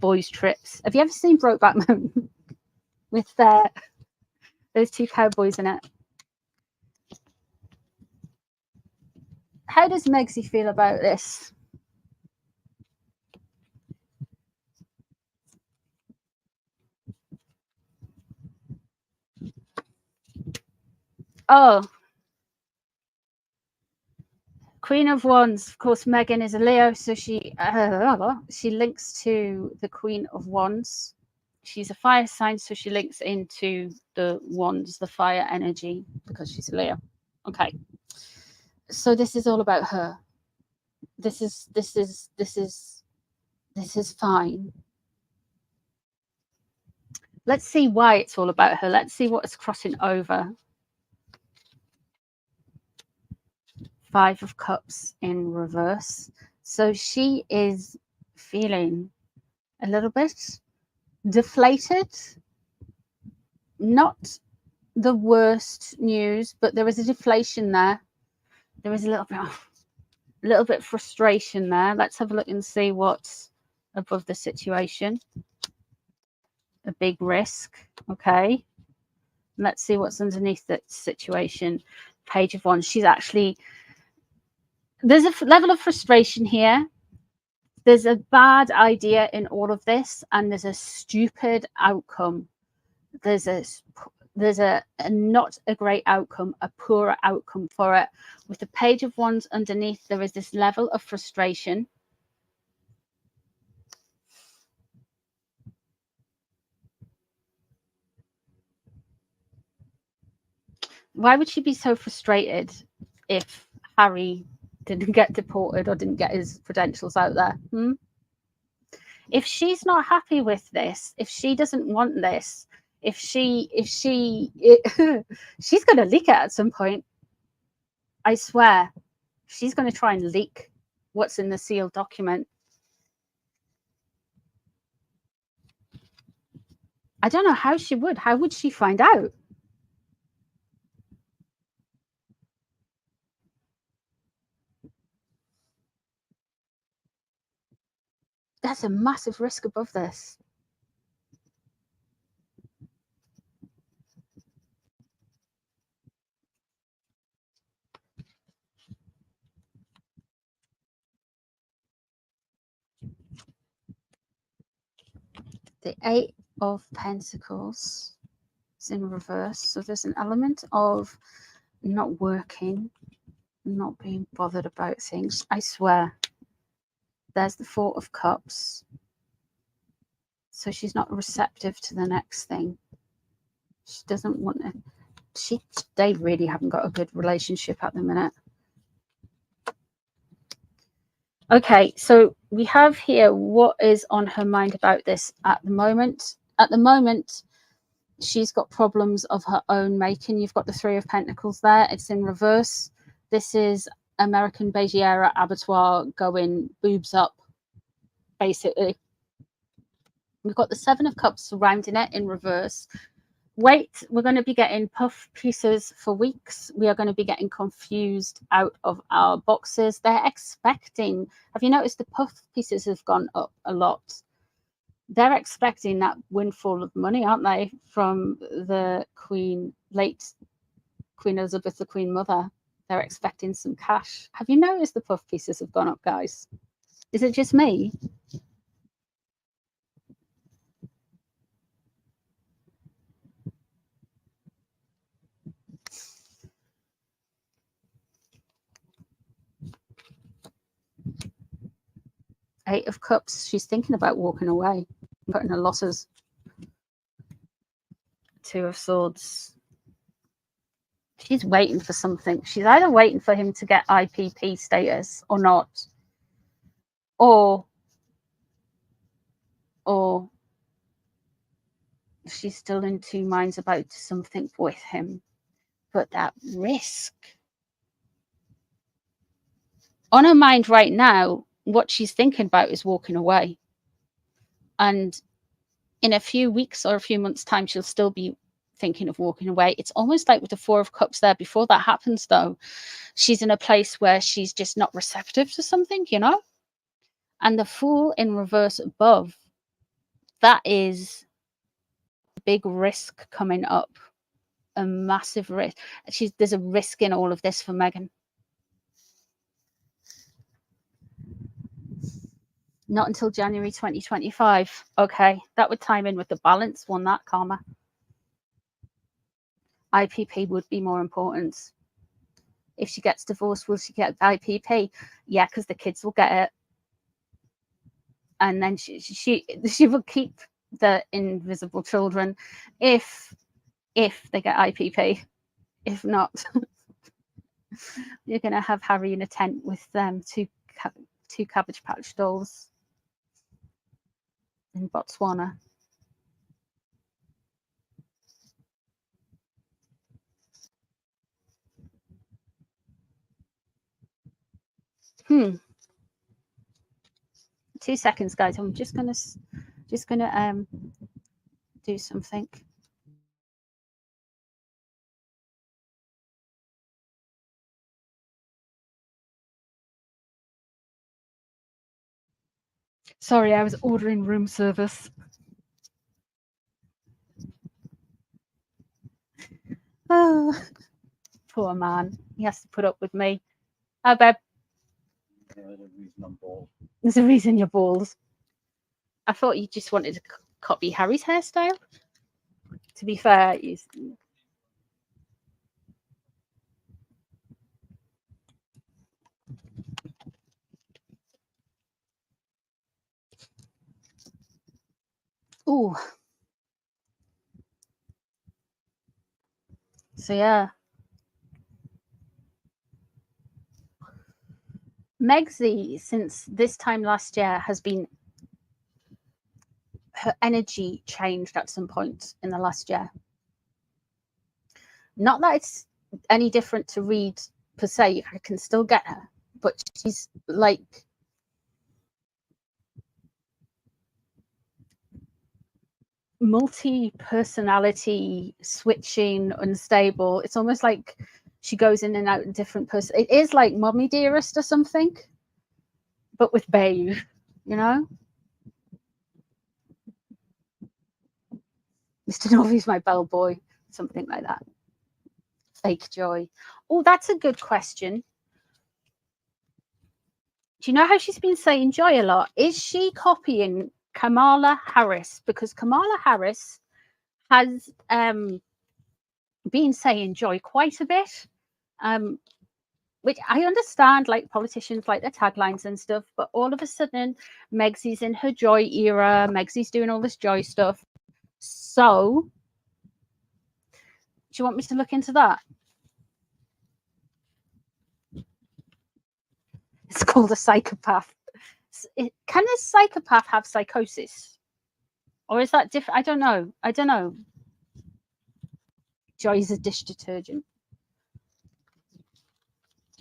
boys' trips. Have you ever seen Brokeback Mountain with those two cowboys in it? How does Megsy feel about this? Oh, Queen of Wands. Of course, Meghan is a Leo, so she links to the Queen of Wands. She's a fire sign, so she links into the wands, the fire energy, because she's a Leo. Okay. So this is all about her. This is fine. Let's see why it's all about her. Let's see what is crossing over. 5 of Cups in reverse. So she is feeling a little bit deflated. Not the worst news, but there is a deflation there. There is a little bit frustration there. Let's have a look and see what's above the situation. A big risk. Okay. Let's see what's underneath that situation. Page of Wands. She's actually, there's a level of frustration here. There's a bad idea in all of this, and there's a stupid outcome. There's a not a great outcome, a poorer outcome for it. With the Page of Wands underneath, there is this level of frustration. Why would she be so frustrated if Harry didn't get deported or didn't get his credentials out there? If she's not happy with this, if she doesn't want this, she's going to leak it at some point. I swear, she's going to try and leak what's in the sealed document. I don't know how she would. How would she find out? There's a massive risk above this. The 8 of Pentacles is in reverse. So there's an element of not working, not being bothered about things. I swear. There's the 4 of Cups. So she's not receptive to the next thing. She doesn't want to. They really haven't got a good relationship at the minute. Okay, so we have here what is on her mind about this at the moment. At the moment, she's got problems of her own making. You've got the 3 of Pentacles there. It's in reverse. This is American Begiera Abattoir going boobs up, basically. We've got the 7 of Cups surrounding it in reverse. Wait, we're going to be getting puff pieces for weeks. We are going to be getting confused out of our boxes. They're expecting, have you noticed the puff pieces have gone up a lot? They're expecting that windfall of money, aren't they, from the Queen, late Queen Elizabeth, the Queen Mother. They're expecting some cash. Have you noticed the puff pieces have gone up, guys? Is it just me? Eight of Cups. She's thinking about walking away, putting her losses. Two of Swords. She's waiting for something. She's either waiting for him to get IPP status or not, or she's still in two minds about something with him. But that risk on her mind right now, what she's thinking about is walking away. And in a few weeks or a few months' time, she'll still be thinking of walking away. It's almost like with the Four of Cups there. Before that happens, though, she's in a place where she's just not receptive to something, you know? And the Fool in reverse above, that is a big risk coming up, a massive risk. There's a risk in all of this for Meghan. Not until January 2025. Okay, that would time in with the balance one, that karma. IPP would be more important. If she gets divorced, will she get IPP? Yeah, because the kids will get it. And then she will keep the invisible children if they get IPP. If not, you're going to have Harry in a tent with them, two Cabbage Patch dolls in Botswana. Hmm. 2 seconds, guys. I'm just gonna do something. Sorry, I was ordering room service. Oh, poor man. He has to put up with me. Oh, babe. There's a reason you're bald. I thought you just wanted to copy Harry's hairstyle. To be fair, ooh. So yeah. Megzy, since this time last year, has been, her energy changed at some point in the last year. Not that it's any different to Reed per se, I can still get her, but she's like multi-personality, switching, unstable. It's almost like she goes in and out of different person. It is like Mommy Dearest or something, but with Babe, you know? Mr. Novy's my bellboy, something like that. Fake joy. Oh, that's a good question. Do you know how she's been saying joy a lot? Is she copying Kamala Harris? Because Kamala Harris has been saying joy quite a bit, which I understand, like politicians like their taglines and stuff, but all of a sudden Megsy's in her joy era. Megsy's doing all this joy stuff. So do you want me to look into that? It's called a psychopath. Can a psychopath have psychosis? Or is that different? I don't know. Joy is a dish detergent.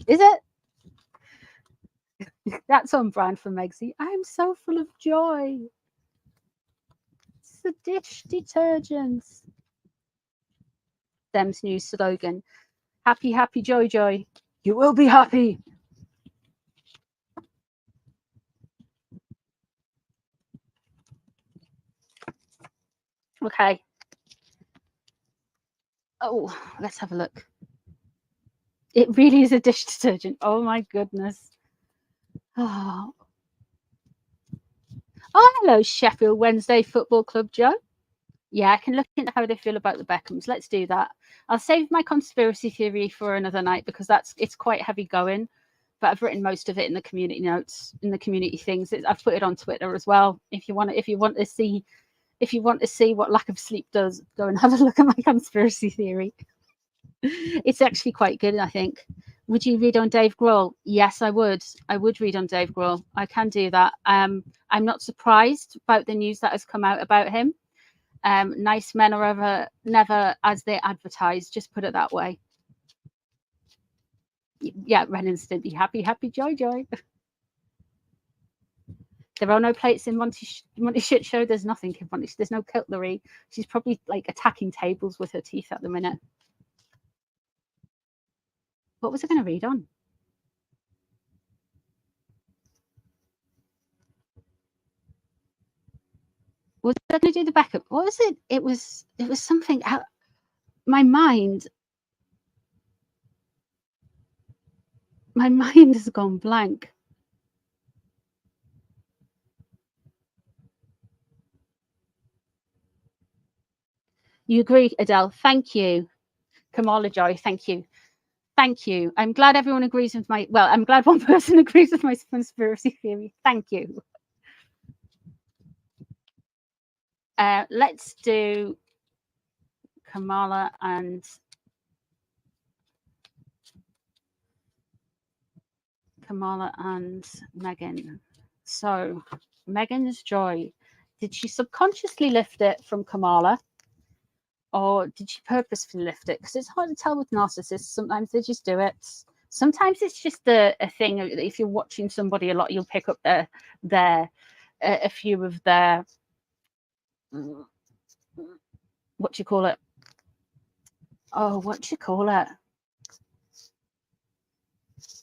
Is it? That's on brand for Megsy. I'm so full of joy. It's a dish detergent. Them's new slogan. Happy, happy, joy, joy. You will be happy. Okay. Oh, let's have a look. It really is a dish detergent. Oh my goodness. Oh, hello, Sheffield Wednesday Football Club, Joe. Yeah, I can look into how they feel about the Beckhams. Let's do that. I'll save my conspiracy theory for another night because it's quite heavy going. But I've written most of it in the community notes, in the community things. I've put it on Twitter as well. If you want to see what lack of sleep does, go and have a look at my conspiracy theory. It's actually quite good, I think. Would you read on Dave Grohl? Yes, I would. I would read on Dave Grohl. I can do that. I'm not surprised about the news that has come out about him. Nice men are never as they advertise. Just put it that way. Yeah, Ren and Stimpy. Happy, happy, joy, joy. There are no plates in Monty Shit Show. There's nothing in Monty. There's no cutlery. She's probably like attacking tables with her teeth at the minute. What was I going to read on? Was I going to do the backup? What was it? It was something. My mind has gone blank. You agree, Adele? Thank you. Kamala Joy, thank you. Thank you. I'm glad everyone agrees with I'm glad one person agrees with my conspiracy theory. Thank you. Let's do Kamala and Meghan. So, Meghan's joy. Did she subconsciously lift it from Kamala? Or did she purposefully lift it? Because it's hard to tell with narcissists. Sometimes they just do it. Sometimes it's just a thing. If you're watching somebody a lot, you'll pick up a few of their, what do you call it? Oh, what do you call it?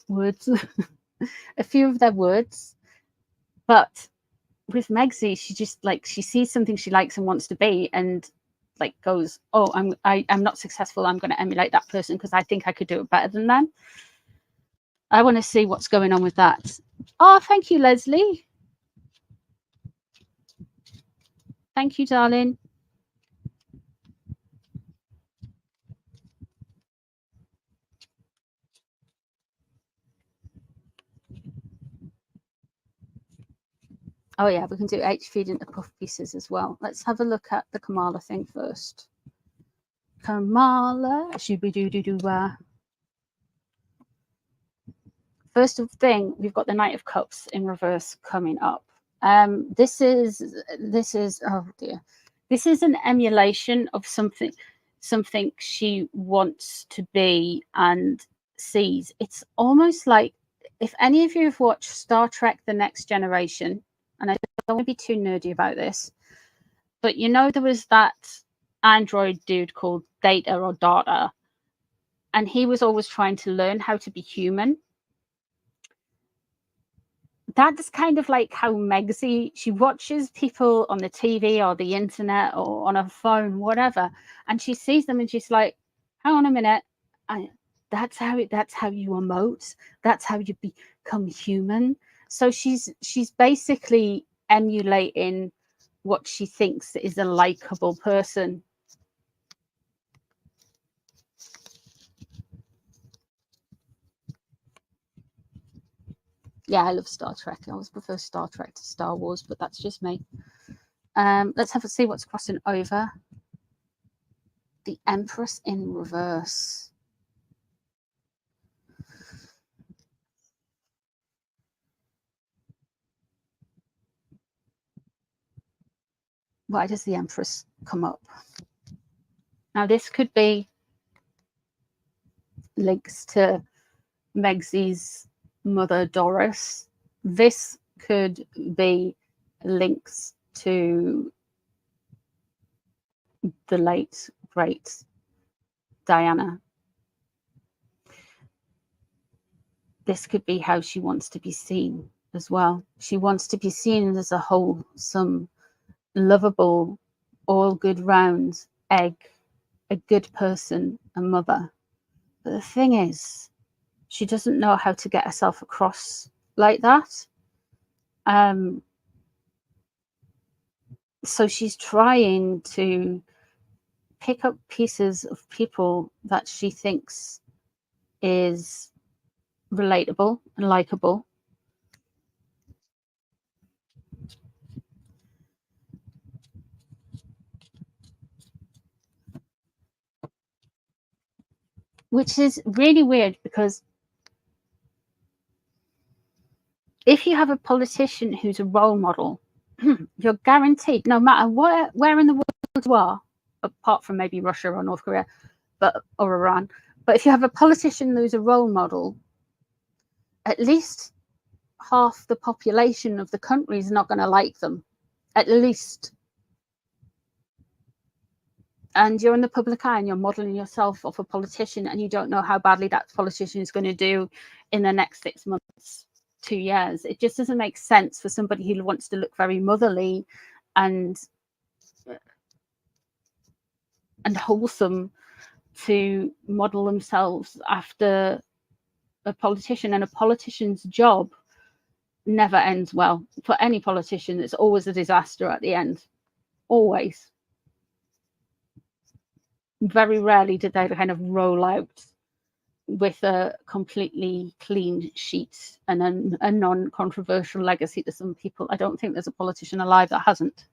Words. A few of their words. But with Megsy, she just she sees something she likes and wants to be, and goes, oh, I'm not successful. I'm going to emulate that person because I think I could do it better than them. I want to see what's going on with that. Oh, thank you, Leslie. Thank you, darling. Oh, yeah, we can do H feed into puff pieces as well. Let's have a look at the Kamala thing first. Kamala, shoo-be-doo-doo-doo-wah. First thing, we've got the Knight of Cups in reverse coming up. This is oh dear. This is an emulation of something she wants to be and sees. It's almost like, if any of you have watched Star Trek The Next Generation, and I don't want to be too nerdy about this, but there was that android dude called Data or Data, and he was always trying to learn how to be human. That's kind of like how Megsy, she watches people on the TV or the internet or on her phone, whatever, and she sees them and she's like, hang on a minute, that's how you emote, that's how you become human. So she's basically emulating what she thinks is a likable person. Yeah, I love Star Trek. I always prefer Star Trek to Star Wars, but that's just me. Let's see what's crossing over. The Empress in reverse. Why does the Empress come up? Now, this could be links to Megsy's mother, Doris. This could be links to the late, great Diana. This could be how she wants to be seen as well. She wants to be seen as a wholesome, lovable, all good round egg, a good person, a mother. But the thing is, she doesn't know how to get herself across like that. So she's trying to pick up pieces of people that she thinks is relatable and likable. Which is really weird, because if you have a politician who's a role model, you're guaranteed, no matter where in the world you are, apart from maybe Russia or North Korea, or Iran, but if you have a politician who's a role model, at least half the population of the country is not going to like them, at least. And you're in the public eye and you're modeling yourself off a politician, and you don't know how badly that politician is going to do in the next 6 months, 2 years. It just doesn't make sense for somebody who wants to look very motherly and wholesome to model themselves after a politician. And a politician's job never ends well. For any politician, it's always a disaster at the end. Always. Very rarely did they kind of roll out with a completely clean sheet and a non-controversial legacy to some people. I don't think there's a politician alive that hasn't.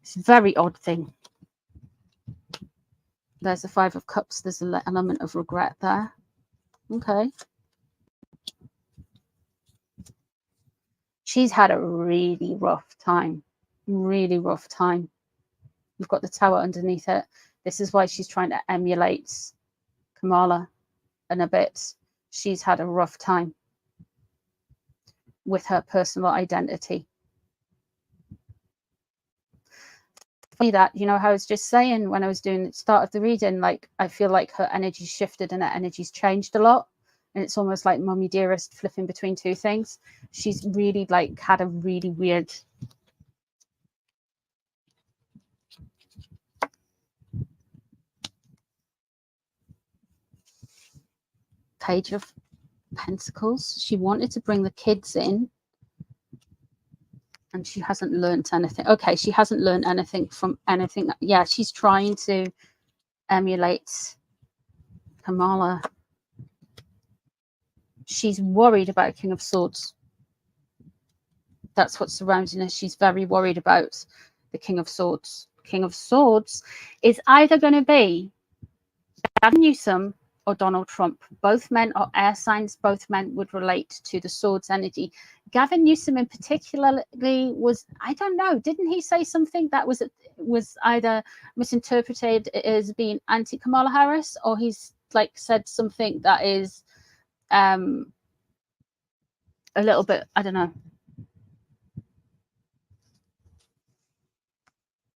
It's a very odd thing. There's the Five of Cups. There's an element of regret there. Okay. She's had a really rough time. Really rough time. We've got the Tower underneath it. This is why she's trying to emulate Kamala and a bit. She's had a rough time with her personal identity. Funny that, you know, how I was just saying when I was doing the start of the reading, like, I feel like her energy shifted and her energy's changed a lot. And it's almost like Mummy Dearest flipping between two things. She's really like had a really weird Page of Pentacles. She wanted to bring the kids in, and she hasn't learned anything. Okay, she hasn't learned anything from anything. Yeah, she's trying to emulate Kamala. She's worried about King of Swords. That's what's surrounding her. She's very worried about the King of Swords. King of Swords is either going to be Gavin Newsom or Donald Trump. Both men are air signs. Both men would relate to the swords energy. Gavin Newsom in particularly was, I don't know, didn't he say something that was either misinterpreted as being anti-Kamala Harris, or he's like said something that is a little bit, I don't know.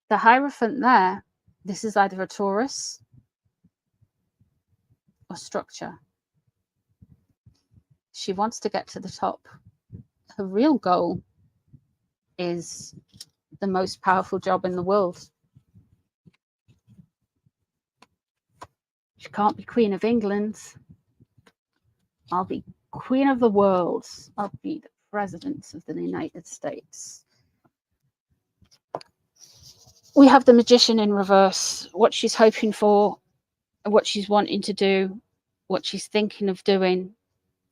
The Hierophant there, this is either a Taurus or structure. She wants to get to the top. Her real goal is the most powerful job in the world. She can't be Queen of England. I'll be Queen of the world. I'll be the President of the United States. We have the Magician in reverse. What she's hoping for, what she's wanting to do, what she's thinking of doing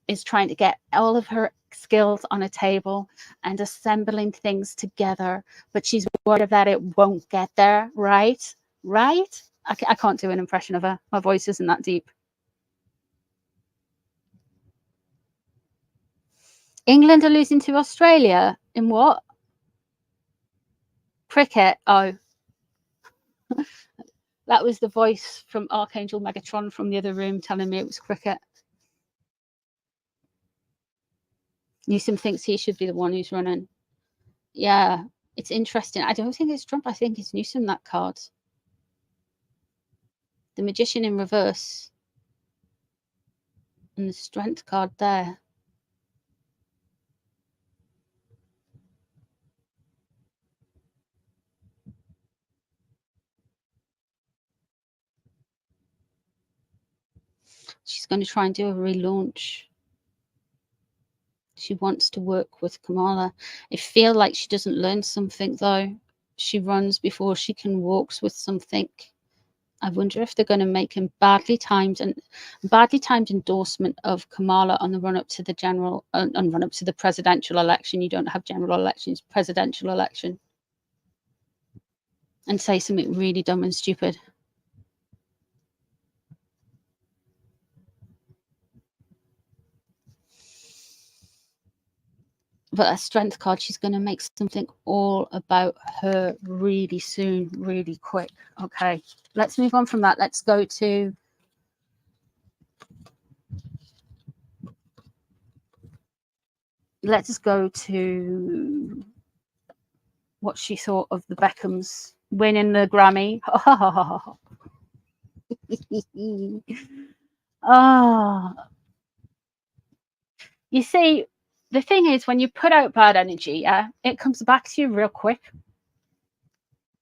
is trying to get all of her skills on a table and assembling things together, but she's worried that it won't get there, right? Right? I can't do an impression of her. My voice isn't that deep. England are losing to Australia in what? Cricket. Oh. That was the voice from Archangel Megatron from the other room telling me it was cricket. Newsom thinks he should be the one who's running. Yeah, it's interesting. I don't think it's Trump. I think it's Newsom, that card. The Magician in reverse. And the Strength card there. She's going to try and do a relaunch. She wants to work with Kamala. I feel like she doesn't learn something, though. She runs before she can walk with something. I wonder if they're going to make a badly timed endorsement of Kamala on the run up to the run up to the presidential election. You don't have general elections, presidential election, and say something really dumb and stupid. But a Strength card, she's going to make something all about her really soon, really quick. Okay, let's move on from that. Let's go to what she thought of the Beckhams winning the Grammy. Oh, you see, the thing is, when you put out bad energy, yeah, it comes back to you real quick.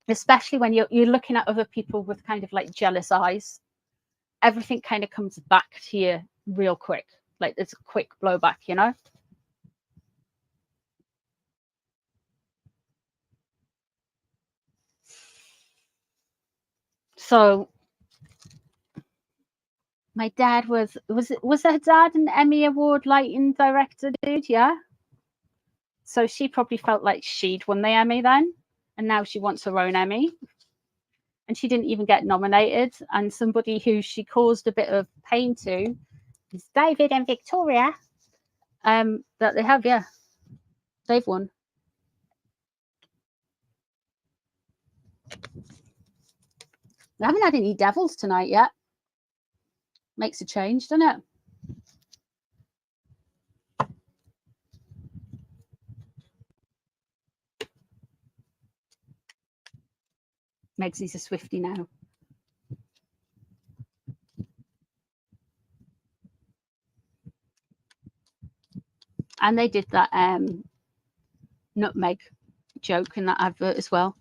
Especially when you're looking at other people with kind of like jealous eyes. Everything kind of comes back to you real quick. Like there's a quick blowback, you know? So my dad was her dad an Emmy Award lighting director dude? Yeah. So she probably felt like she'd won the Emmy then, and now she wants her own Emmy. And she didn't even get nominated. And somebody who she caused a bit of pain to is David and Victoria. That they have, yeah. They've won. We haven't had any devils tonight yet. Makes a change, doesn't it? Megsy's a Swiftie now. And they did that nutmeg joke in that advert as well.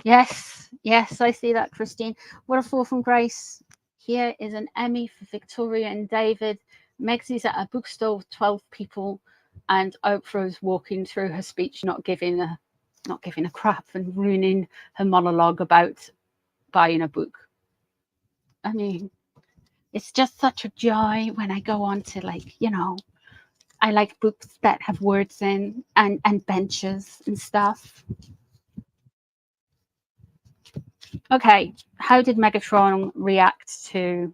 Yes, I see that, Christine. What a fall from grace. Here is an Emmy for Victoria and David. Megsy's at a bookstore with 12 people, and Oprah's walking through her speech, not giving a crap and ruining her monologue about buying a book. I mean, it's just such a joy when I go on to, like, you know, I like books that have words in and benches and stuff. Okay, how did Megatron react to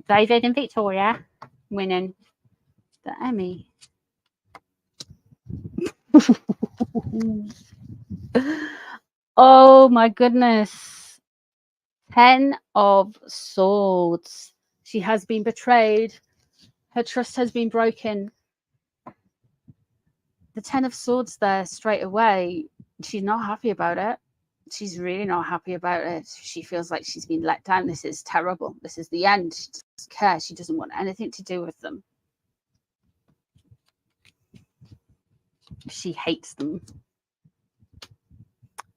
David and Victoria winning the Emmy? Oh my goodness. 10 of Swords. She has been betrayed. Her trust has been broken. The 10 of Swords there straight away. She's not happy about it. She's really not happy about it. She feels like she's been let down. This is terrible. This is the end. She doesn't care. She doesn't want anything to do with them. She hates them.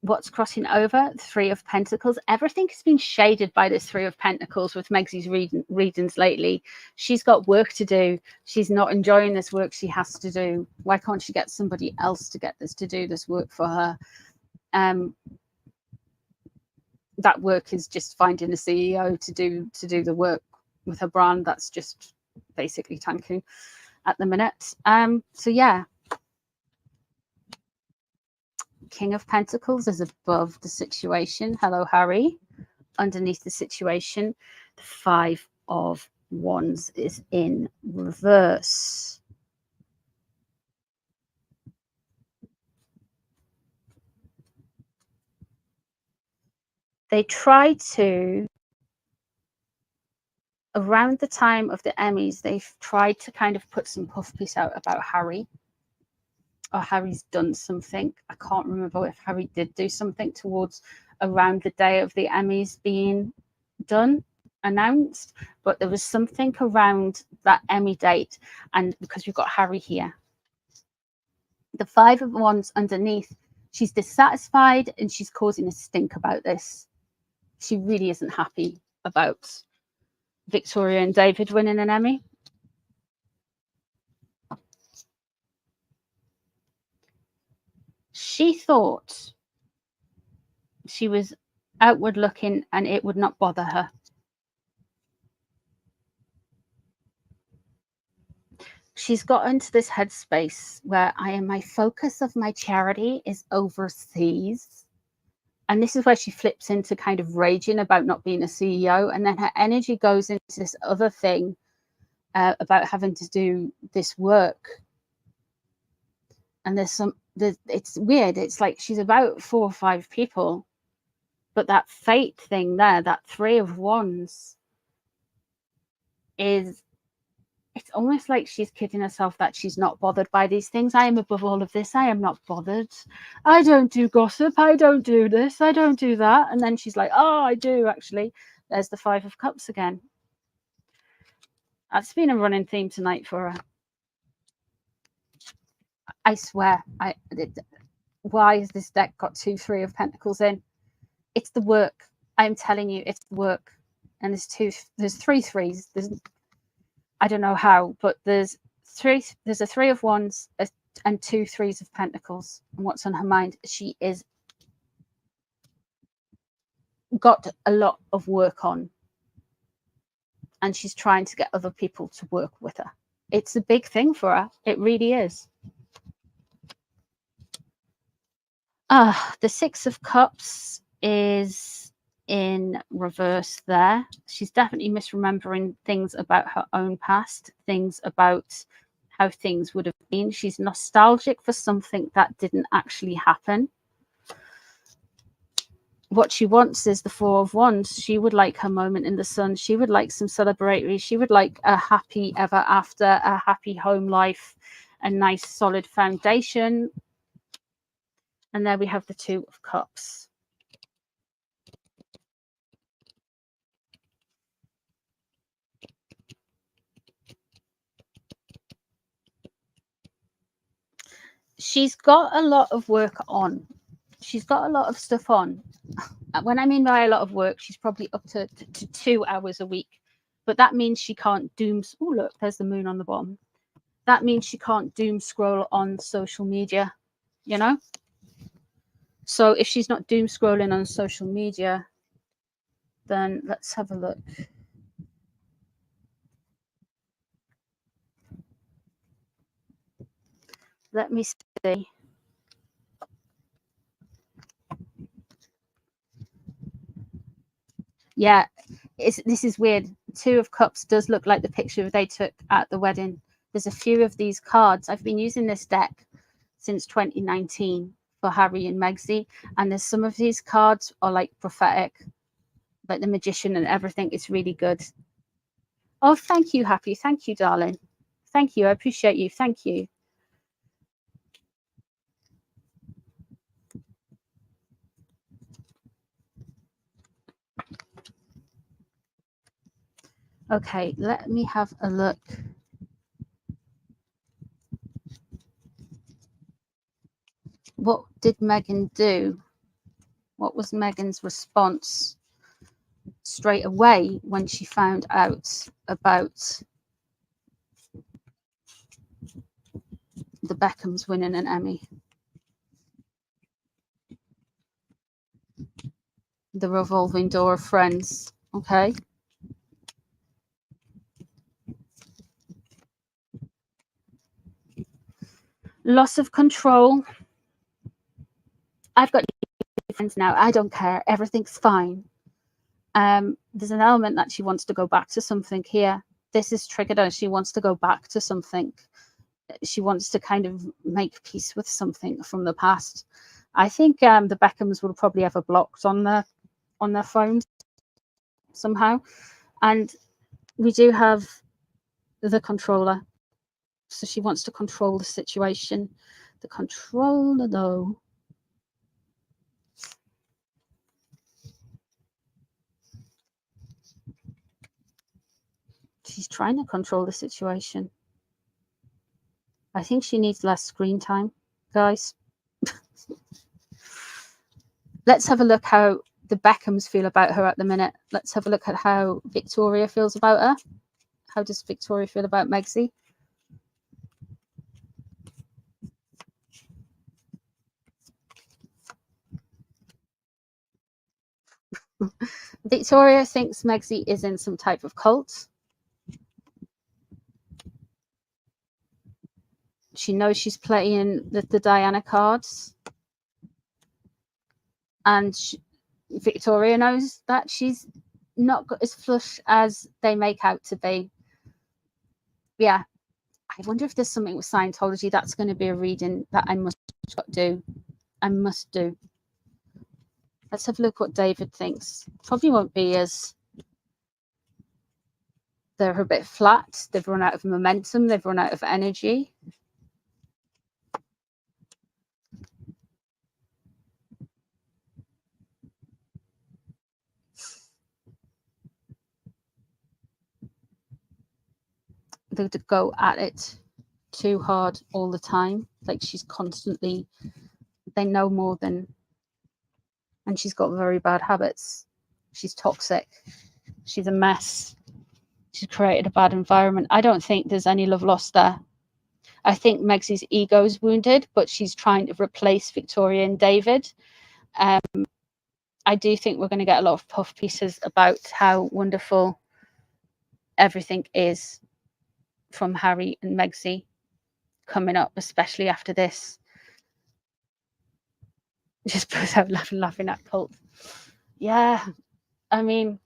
What's crossing over? Three of Pentacles. Everything has been shaded by this Three of Pentacles with Megsy's readings lately. She's got work to do. She's not enjoying this work she has to do. Why can't she get somebody else to do this work for her? That work is just finding a CEO to do the work with her brand. That's just basically tanking at the minute. So yeah. King of Pentacles is above the situation. Hello, Harry. Underneath the situation, the Five of Wands is in reverse. They tried to, around the time of the Emmys, they've tried to kind of put some puff piece out about Harry, or Harry's done something. I can't remember if Harry did do something towards around the day of the Emmys being done, announced, but there was something around that Emmy date, and because we've got Harry here, the Five of Wands underneath, she's dissatisfied and she's causing a stink about this. She really isn't happy about Victoria and David winning an Emmy. She thought she was outward looking and it would not bother her. She's got into this headspace where my focus of my charity is overseas. And this is where she flips into kind of raging about not being a CEO. And then her energy goes into this other thing about having to do this work. And it's weird. It's like she's about 4 or 5 people. But that fate thing there, that Three of Wands, it's almost like she's kidding herself that she's not bothered by these things. I am above all of this. I am not bothered. I don't do gossip. I don't do this. I don't do that. And then she's like, oh, I do actually. There's the Five of Cups again. That's been a running theme tonight for her. I swear. Why has this deck got 2 3 of Pentacles in? It's the work. I'm telling you, it's the work. And there's 3 threes. I don't know how, but there's a Three of Wands and 2 threes of Pentacles. And what's on her mind? She is got a lot of work on, and she's trying to get other people to work with her. It's a big thing for her. It really is. The Six of Cups is in reverse there. She's definitely misremembering things about her own past, things about how things would have been. She's nostalgic for something that didn't actually happen. What she wants is the Four of Wands. She would like her moment in the sun. She would like some celebratory. She would like a happy ever after, a happy home life, a nice solid foundation. And there we have the Two of Cups. She's got a lot of work on. She's got a lot of stuff on. When I mean by a lot of work, she's probably up to 2 hours a week. But that means she can't doom. Oh, look, there's the moon on the bottom. That means she can't doom scroll on social media, you know? So if she's not doom scrolling on social media, then let's have a look. Let me see. Yeah, this is weird. Two of Cups does look like the picture they took at the wedding. There's a few of these cards. I've been using this deck since 2019 for Harry and Megzy, and there's some of these cards are like prophetic, like the Magician and everything. It's really good. Oh, thank you, Happy. Thank you, darling. Thank you. I appreciate you. Thank you. Okay, let me have a look. What did Meghan do? What was Meghan's response straight away when she found out about the Beckhams winning an Emmy? The revolving door of friends. Okay. Loss of control. I've got friends now. I don't care. Everything's fine. There's an element that she wants to go back to something here. this has triggered her. She wants to go back to something. She wants to kind of make peace with something from the past. I think the Beckhams will probably have a blocked on their phones somehow. And we do have the controller. So she wants to control the situation. The controller, though. She's trying to control the situation. I think she needs less screen time, guys. Let's have a look how the Beckhams feel about her at the minute. Let's have a look at how Victoria feels about her. How does Victoria feel about Megxie? Victoria thinks Megxie is in some type of cult. She knows she's playing the Diana cards. And Victoria knows that she's not as flush as they make out to be. Yeah. I wonder if there's something with Scientology. That's going to be a reading that I must do. I must do. Let's have a look what David thinks. Probably won't be as... They're a bit flat. They've run out of momentum. They've run out of energy. They would go at it too hard all the time. Like she's constantly... They know more than... And she's got very bad habits. She's toxic. She's a mess. She's created a bad environment. I don't think there's any love lost there. I think Megxie's ego is wounded, but she's trying to replace Victoria and David. I do think we're going to get a lot of puff pieces about how wonderful everything is from Harry and Megxie coming up, especially after this. Just put out laughing at cult. Yeah, I mean,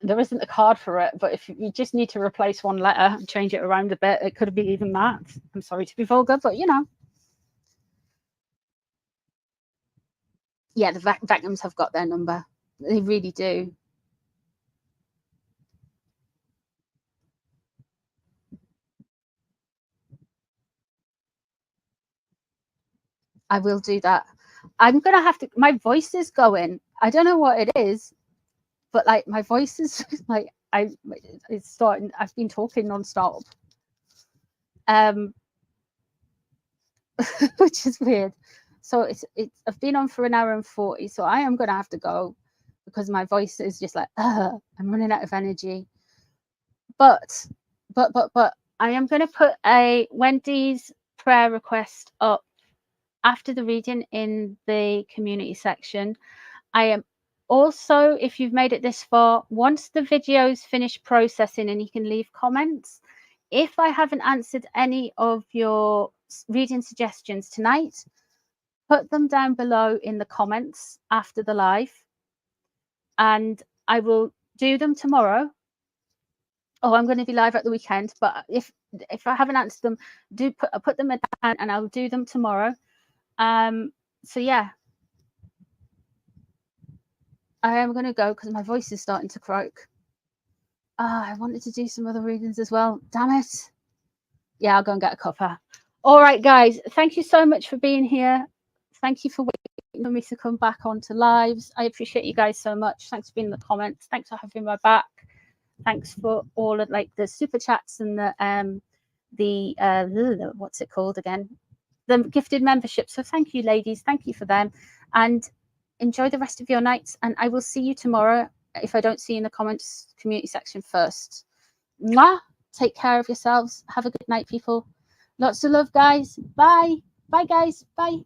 there isn't a card for it, but if you just need to replace one letter and change it around a bit, it could be even that. I'm sorry to be vulgar, but you know. Yeah, the Beckhams have got their number. They really do. I will do that. I'm going to have to... My voice is going. I don't know what it is, but like my voice is like... It's starting... I've been talking non-stop. Which is weird. So it's I've been on for 1 hour and 40, so I am going to have to go because my voice is just like, I'm running out of energy. But I am going to put a Wendy's prayer request up after the reading in the community section. I am also, if you've made it this far, once the video's finished processing and you can leave comments, if I haven't answered any of your reading suggestions tonight, put them down below in the comments after the live and I will do them tomorrow. Oh, I'm going to be live at the weekend, but if I haven't answered them, do put them down and I'll do them tomorrow. So yeah, I am going to go because my voice is starting to croak. I wanted to do some other readings as well. Damn it. Yeah, I'll go and get a cuppa. All right, guys. Thank you so much for being here. Thank you for waiting for me to come back onto lives. I appreciate you guys so much. Thanks for being in the comments. Thanks for having my back. Thanks for all of like the super chats and the what's it called again? The gifted membership. So thank you, ladies. Thank you for them. And enjoy the rest of your nights. And I will see you tomorrow if I don't see you in the comments community section first. Mwah! Take care of yourselves. Have a good night, people. Lots of love, guys. Bye. Bye, guys. Bye.